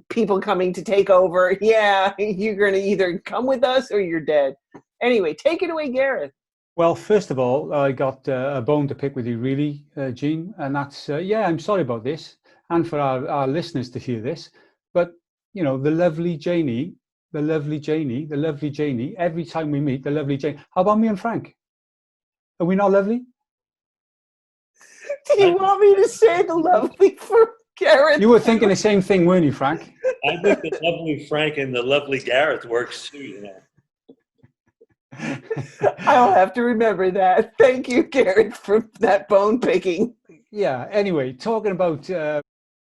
people coming to take over. Yeah, you're going to either come with us or you're dead. Anyway, take it away, Gareth. Well, first of all, I got a bone to pick with you, really, Jeanne. And that's, I'm sorry about this. And for our listeners to hear this. But, the lovely Jayney, every time we meet, the lovely Jayney. How about me and Frank? Are we not lovely? Do you want me to say the lovely for Gareth? You were thinking the same thing, weren't you, Frank? I think the lovely Frank and the lovely Gareth works too, I'll have to remember that. Thank you, Gareth, for that bone picking. Yeah, anyway, talking about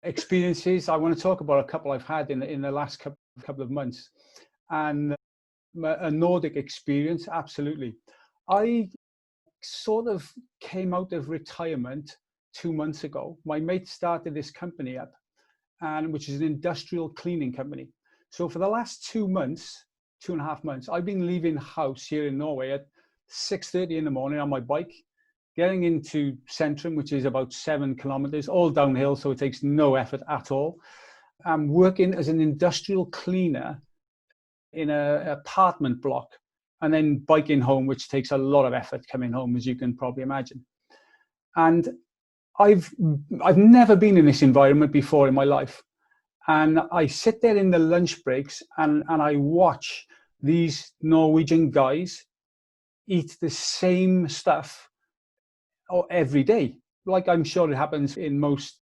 experiences, I want to talk about a couple I've had in the last couple of months. And a Nordic experience, absolutely. I sort of came out of retirement 2 months ago. My mate started this company up, which is an industrial cleaning company. So for the last 2 months, 2.5 months, I've been leaving the house here in Norway at 6:30 in the morning on my bike, getting into Centrum, which is about 7 kilometers, all downhill, so it takes no effort at all. I'm working as an industrial cleaner in an apartment block, and then biking home, which takes a lot of effort coming home, as you can probably imagine. And I've never been in this environment before in my life. And I sit there in the lunch breaks and I watch these Norwegian guys eat the same stuff every day. Like I'm sure it happens in most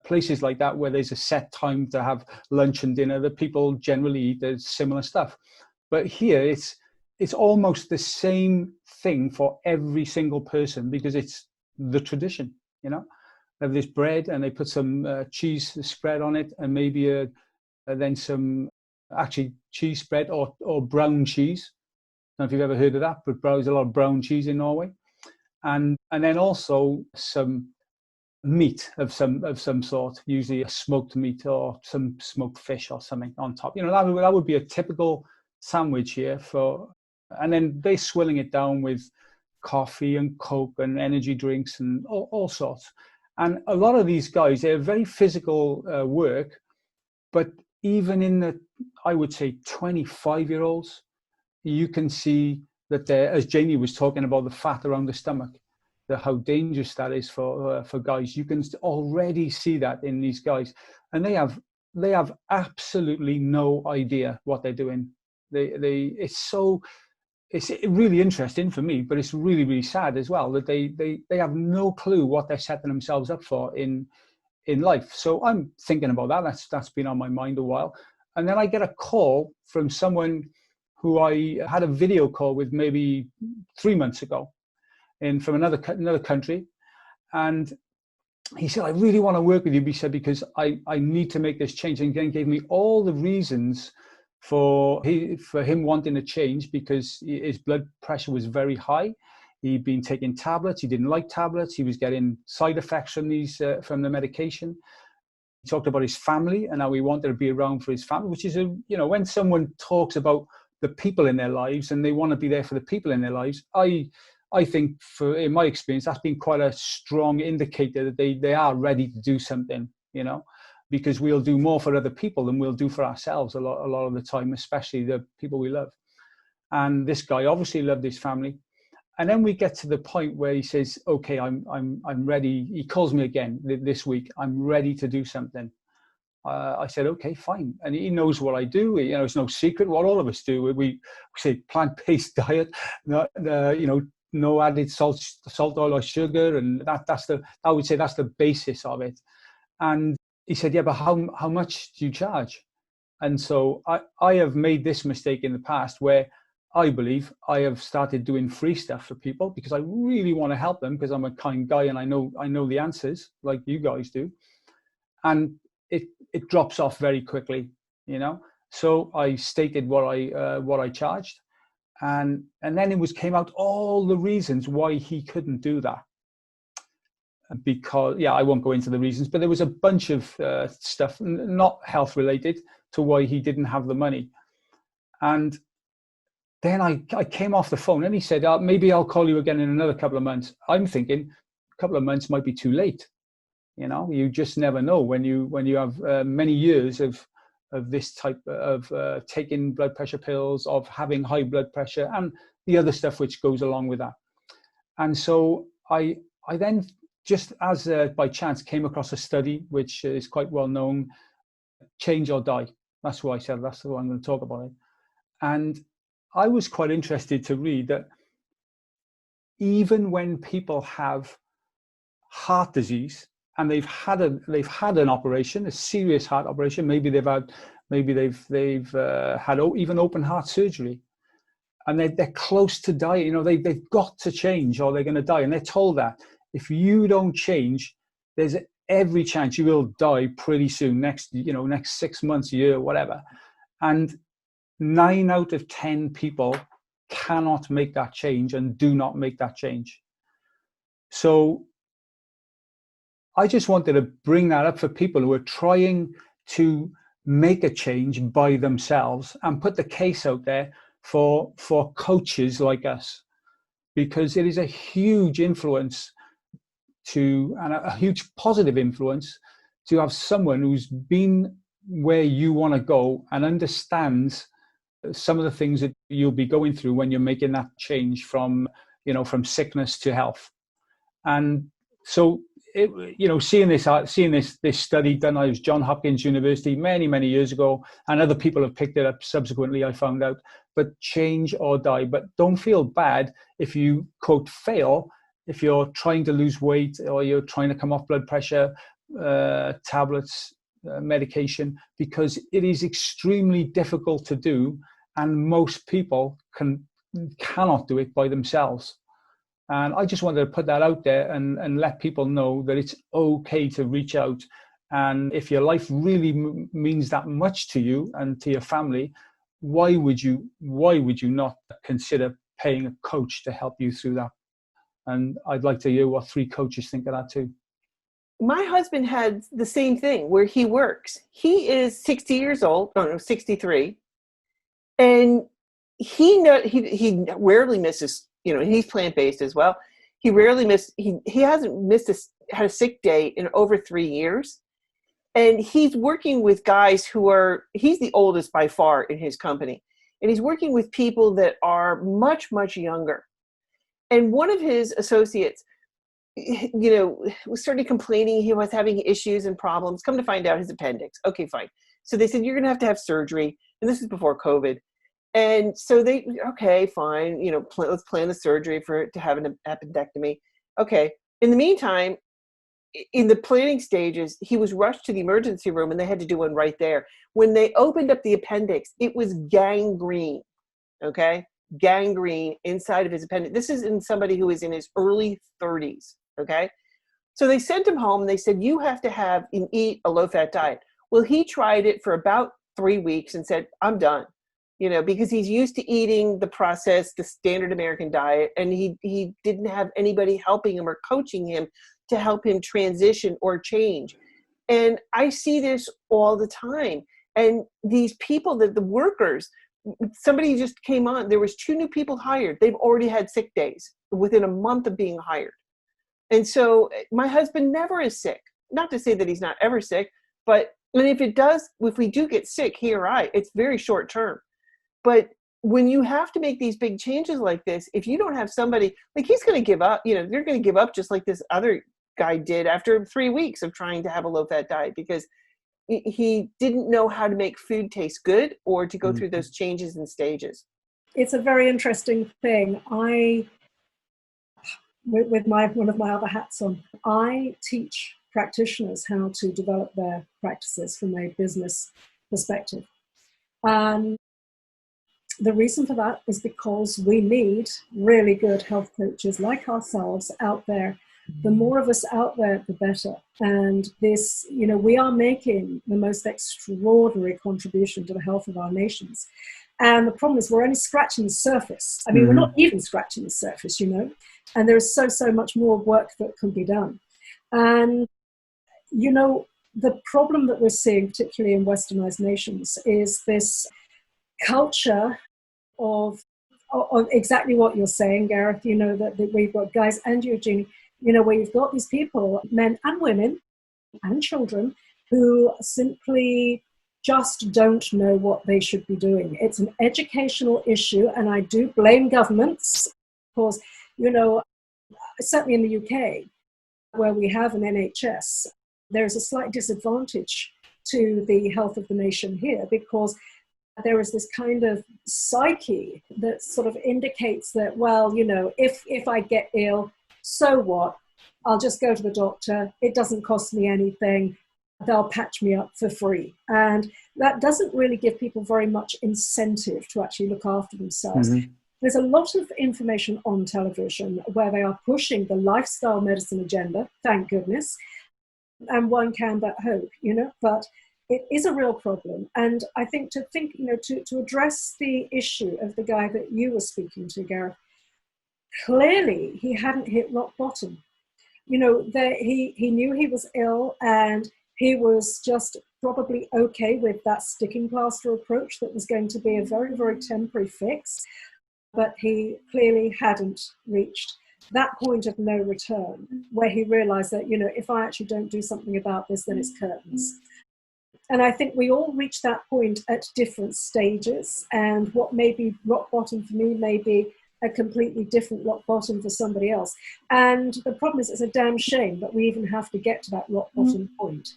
places like that, where there's a set time to have lunch and dinner, that people generally eat the similar stuff. But here it's almost the same thing for every single person, because it's the tradition, They have this bread and they put some cheese spread on it, and maybe then some actually cheese spread or brown cheese. I don't know if you've ever heard of that, but there's a lot of brown cheese in Norway. And then also some meat of some sort, usually a smoked meat or some smoked fish or something on top. That would be a typical sandwich here and then they're swilling it down with coffee and Coke and energy drinks and all sorts. And a lot of these guys, they're very physical work, but even in I would say 25-year-olds, you can see that as Jayney was talking about the fat around the stomach, how dangerous that is for guys. You can already see that in these guys, and they have absolutely no idea what they're doing. It's really interesting for me, but it's really, really sad as well that they have no clue what they're setting themselves up for in life. So I'm thinking about that. That's been on my mind a while. And then I get a call from someone who I had a video call with maybe 3 months ago. from another country. And he said, I really want to work with you, he said, because I need to make this change. And then gave me all the reasons for him wanting to change, because his blood pressure was very high. He'd been taking tablets. He didn't like tablets. He was getting side effects from from the medication. He talked about his family and how he wanted to be around for his family, which is, when someone talks about the people in their lives and they want to be there for the people in their lives, I think, in my experience, that's been quite a strong indicator that they are ready to do something, because we'll do more for other people than we'll do for ourselves a lot of the time, especially the people we love. And this guy obviously loved his family. And then we get to the point where he says, okay, I'm ready. He calls me again this week. I'm ready to do something. I said, okay, fine. And he knows what I do. It's no secret what all of us do. We say plant-based diet, no added salt, oil, or sugar. And I would say that's the basis of it. And he said, yeah, but how much do you charge? And so I have made this mistake in the past where I believe I have started doing free stuff for people because I really want to help them, because I'm a kind guy and I know the answers like you guys do. And it drops off very quickly, So I stated what I charged, and then came out all the reasons why he couldn't do that. Because I won't go into the reasons, but there was a bunch of stuff not health related to why he didn't have the money. And then I came off the phone and he said, maybe I'll call you again in another couple of months. I'm thinking a couple of months might be too late. You just never know when you have many years of this type of taking blood pressure pills, of having high blood pressure, and the other stuff which goes along with that. And so I then, just as by chance, came across a study which is quite well known, Change or Die. That's what I said. That's the one I'm going to talk about it. And I was quite interested to read that even when people have heart disease and they've had an operation, a serious heart operation, maybe they've had even open heart surgery, and they're close to dying. They've got to change or they're going to die, and they're told that if you don't change, there's every chance you will die pretty soon, next 6 months, a year, whatever. And 9 out of 10 people cannot make that change and do not make that change. So I just wanted to bring that up for people who are trying to make a change by themselves and put the case out there for coaches like us, because it is a huge influence and a huge positive influence to have someone who's been where you want to go and understands some of the things that you'll be going through when you're making that change from sickness to health. And so seeing this study done out of Johns Hopkins University many years ago, and other people have picked it up subsequently, I found out. But change or die. But don't feel bad if you, quote, fail, if you're trying to lose weight or you're trying to come off blood pressure tablets, medication, because it is extremely difficult to do, and most people cannot do it by themselves. And I just wanted to put that out there and let people know that it's okay to reach out. And if your life really means that much to you and to your family, why would you not consider paying a coach to help you through that? And I'd like to hear what 3 coaches think of that too. My husband had the same thing where he works. He is 60 years old, 63. And he rarely misses, he's plant-based as well. He rarely he hasn't had a sick day in over 3 years. And he's working with guys he's the oldest by far in his company. And he's working with people that are much, much younger. And one of his associates, started complaining he was having issues and problems. Come to find out, his appendix. Okay, fine. So they said, you're going to have surgery. And this is before COVID. And so okay, fine. Let's plan the surgery to have an appendectomy. Okay. In the meantime, in the planning stages, he was rushed to the emergency room and they had to do one right there. When they opened up the appendix, it was gangrene. Okay. gangrene inside of his appendix. This is in somebody who is in his early 30s, okay? So they sent him home and they said, you have to have and eat a low-fat diet. Well, he tried it for about 3 weeks and said, I'm done, you know, because he's used to eating the processed, the standard American diet, and he didn't have anybody helping him or coaching him to help him transition or change. And I see this all the time. And these people, the workers, somebody just came on, there was 2 new people hired. They've already had sick days within a month of being hired. And so my husband never is sick. Not to say that he's not ever sick, but and if we do get sick, he or I, it's very short term. But when you have to make these big changes like this, if you don't have somebody, like he's going to give up, you know, they're going to give up just like this other guy did after 3 weeks of trying to have a low-fat diet because he didn't know how to make food taste good or to go through those changes and stages. It's a very interesting thing. With one of my other hats on, I teach practitioners how to develop their practices from a business perspective. And the reason for that is because we need really good health coaches like ourselves out there. The more of us out there, the better. And this, you know, we are making the most extraordinary contribution to the health of our nations. And the problem is we're only scratching the surface. I mean, we're not even scratching the surface, you know, and there's so much more work that can be done. And, you know, the problem that we're seeing, particularly in westernized nations, is this culture of exactly what you're saying, Gareth, you know, that we've got guys and you, Jeanne, you know, where you've got these people, men and women and children, who simply just don't know what they should be doing. It's an educational issue, and I do blame governments, because, you know, certainly in the UK, where we have an NHS, there's a slight disadvantage to the health of the nation here, because there is this kind of psyche that sort of indicates that, well, you know, if I get ill, so what? I'll just go to the doctor. It doesn't cost me anything. They'll patch me up for free. And that doesn't really give people very much incentive to actually look after themselves. There's a lot of information on television where they are pushing the lifestyle medicine agenda, thank goodness, and one can but hope, you know, but it is a real problem. And I think you know, to address the issue of the guy that you were speaking to, Gareth, clearly he hadn't hit rock bottom. You know, he knew he was ill, and he was just probably okay with that sticking plaster approach that was going to be a very, very temporary fix. But he clearly hadn't reached that point of no return where he realized that, you know, if I actually don't do something about this, then it's curtains. And I think we all reach that point at different stages. And what may be rock bottom for me may be a completely different rock bottom for somebody else. And the problem is, it's a damn shame that we even have to get to that rock bottom point.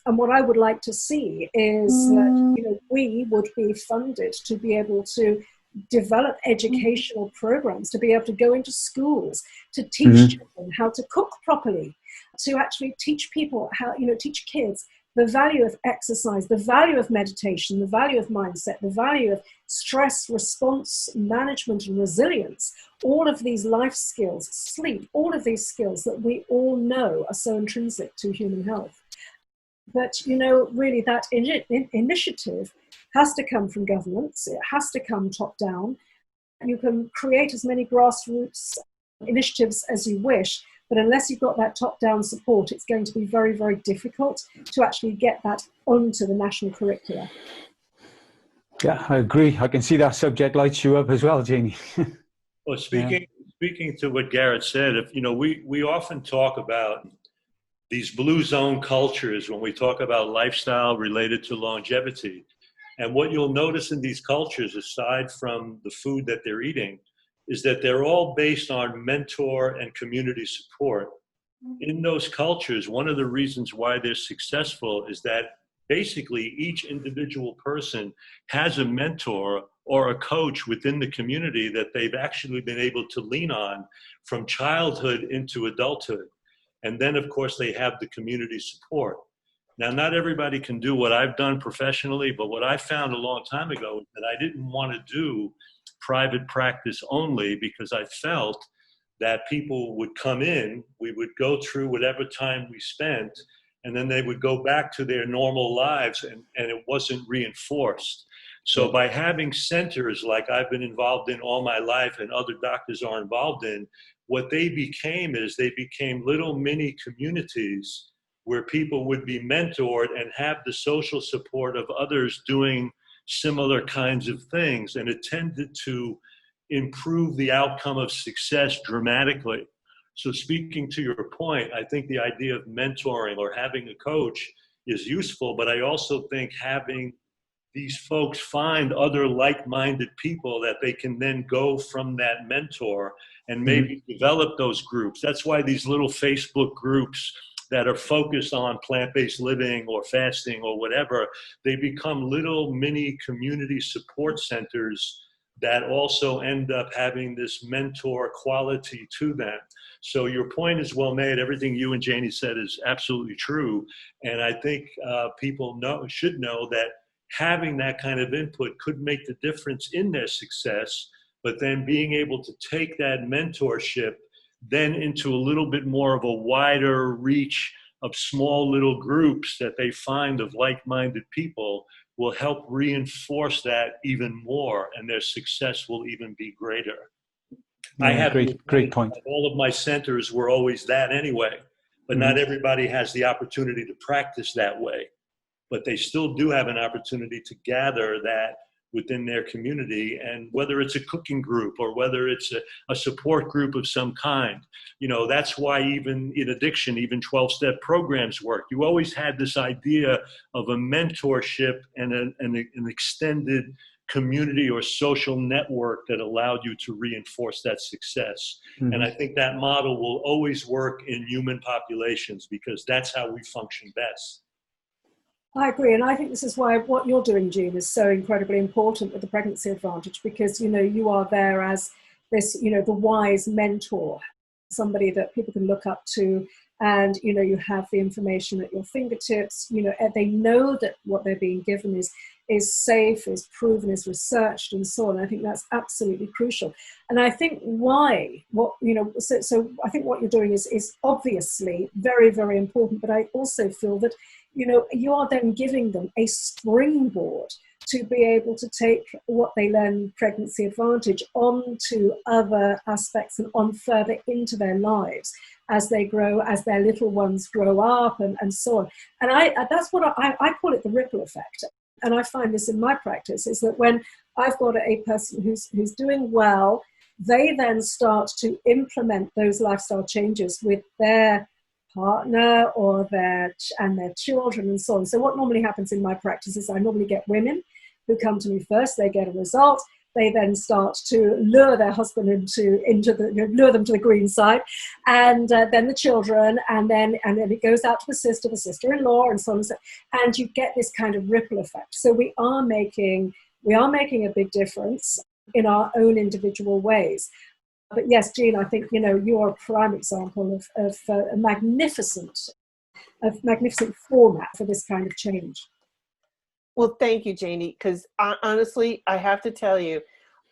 And what I would like to see is that, you know, we would be funded to be able to develop educational programs, to be able to go into schools, to teach children how to cook properly, to actually teach people how, you know, teach kids the value of exercise, the value of meditation, the value of mindset, the value of stress response management and resilience, all of these life skills, sleep, all of these skills that we all know are so intrinsic to human health. But, you know, really that initiative has to come from governments. It has to come top down. You can create as many grassroots initiatives as you wish, but unless you've got that top-down support, it's going to be very, very difficult to actually get that onto the national curricula. Yeah, I agree. I can see that subject lights you up as well, Jayney. Well, speaking to what Gareth said, if you know, we often talk about these blue zone cultures when we talk about lifestyle related to longevity. And what you'll notice in these cultures, aside from the food that they're eating, is that they're all based on mentor and community support. In those cultures, one of the reasons why they're successful is that basically each individual person has a mentor or a coach within the community that they've actually been able to lean on from childhood into adulthood. And then, of course, they have the community support. Now, not everybody can do what I've done professionally, but what I found a long time ago is that I didn't want to do private practice only, because I felt that people would come in, we would go through whatever time we spent, and then they would go back to their normal lives, and it wasn't reinforced. So by having centers like I've been involved in all my life and other doctors are involved in, what they became little mini communities where people would be mentored and have the social support of others doing similar kinds of things. And it tended to improve the outcome of success dramatically. So speaking to your point, I think the idea of mentoring or having a coach is useful, but I also think having these folks find other like-minded people that they can then go from that mentor and maybe develop those groups. That's why these little Facebook groups that are focused on plant-based living or fasting or whatever, they become little mini community support centers that also end up having this mentor quality to them. So your point is well made. Everything you and Jayney said is absolutely true. And I think people should know that having that kind of input could make the difference in their success, but then being able to take that mentorship then into a little bit more of a wider reach of small little groups that they find of like-minded people will help reinforce that even more, and their success will even be greater. Yeah, I have great point. All of my centers were always that anyway, but not everybody has the opportunity to practice that way. But they still do have an opportunity to gather that within their community, and whether it's a cooking group or whether it's a support group of some kind. You know, that's why even in addiction, even 12-step programs work. You always had this idea of a mentorship and an extended community or social network that allowed you to reinforce that success. And I think that model will always work in human populations because that's how we function best. I agree, and I think this is why what you're doing, Jeanne, is so incredibly important with the pregnancy advantage, because, you know, you are there as this, you know, the wise mentor, somebody that people can look up to, and, you know, you have the information at your fingertips. You know, they know that what they're being given is safe, is proven, is researched, and so on. I think that's absolutely crucial. And I think so I think what you're doing is obviously very, very important, but I also feel that, you know, you are then giving them a springboard to be able to take what they learn in pregnancy advantage onto other aspects and on further into their lives as they grow, as their little ones grow up, and so on. And that's what I call it, the ripple effect. And I find this in my practice, is that when I've got a person who's doing well, they then start to implement those lifestyle changes with their partner or their children and so on. So what normally happens in my practice is I normally get women who come to me first. They get a result. They then start to lure their husband lure them to the green side, and then the children, and then it goes out to the sister-in-law, and so on. And you get this kind of ripple effect. So we are making a big difference in our own individual ways. But yes, Jeanne, I think, you know, you're a prime example of a magnificent format for this kind of change. Well, thank you, Jayney, because honestly, I have to tell you,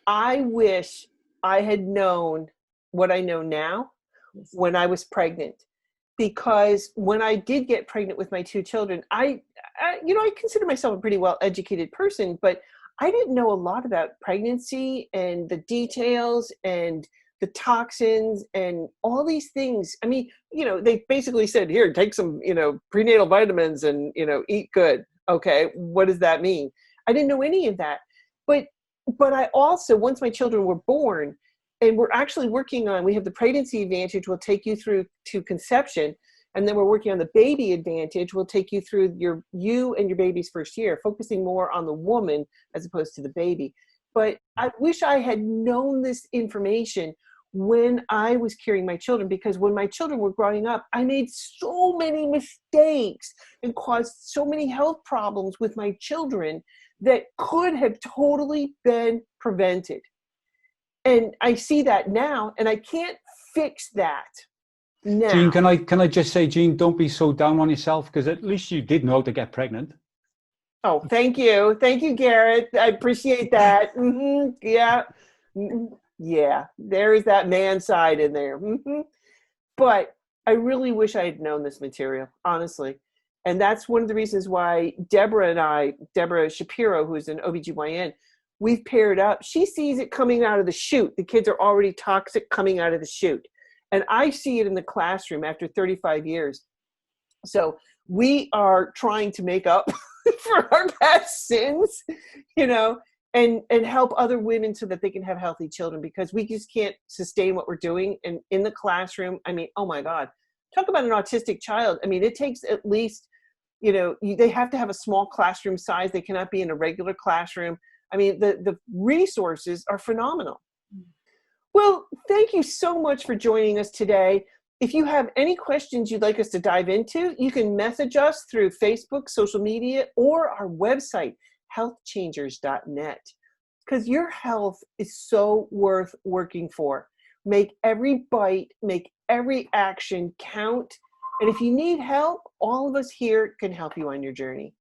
I wish I had known what I know now when I was pregnant. Because when I did get pregnant with my two children, I consider myself a pretty well-educated person, but I didn't know a lot about pregnancy and the details and the toxins and all these things. I mean, you know, they basically said, here, take some, you know, prenatal vitamins and, you know, eat good. Okay, what does that mean? I didn't know any of that. But I also, once my children were born, and we're actually working on, we have the pregnancy advantage, will take you through to conception. And then we're working on the baby advantage, will take you through you and your baby's first year, focusing more on the woman as opposed to the baby. But I wish I had known this information when I was carrying my children, because when my children were growing up, I made so many mistakes and caused so many health problems with my children that could have totally been prevented. And I see that now, and I can't fix that. Jeanne, Now, can I just say, Jeanne, don't be so down on yourself, because at least you did know how to get pregnant. oh, thank you. Thank you, Gareth. I appreciate that. Yeah. Yeah. There is that man side in there. But I really wish I had known this material, honestly. And that's one of the reasons why Deborah Shapiro, who's an OBGYN, we've paired up. She sees it coming out of the chute. The kids are already toxic coming out of the chute. And I see it in the classroom after 35 years. So we are trying to make up for our past sins, and help other women so that they can have healthy children, because we just can't sustain what we're doing. And in the classroom, I mean, oh my God, talk about an autistic child. I mean, it takes at least, they have to have a small classroom size. They cannot be in a regular classroom. I mean, the resources are phenomenal. Well, thank you so much for joining us today. If you have any questions you'd like us to dive into, you can message us through Facebook, social media, or our website, healthchangers.net, because your health is so worth working for. Make every bite, make every action count. And if you need help, all of us here can help you on your journey.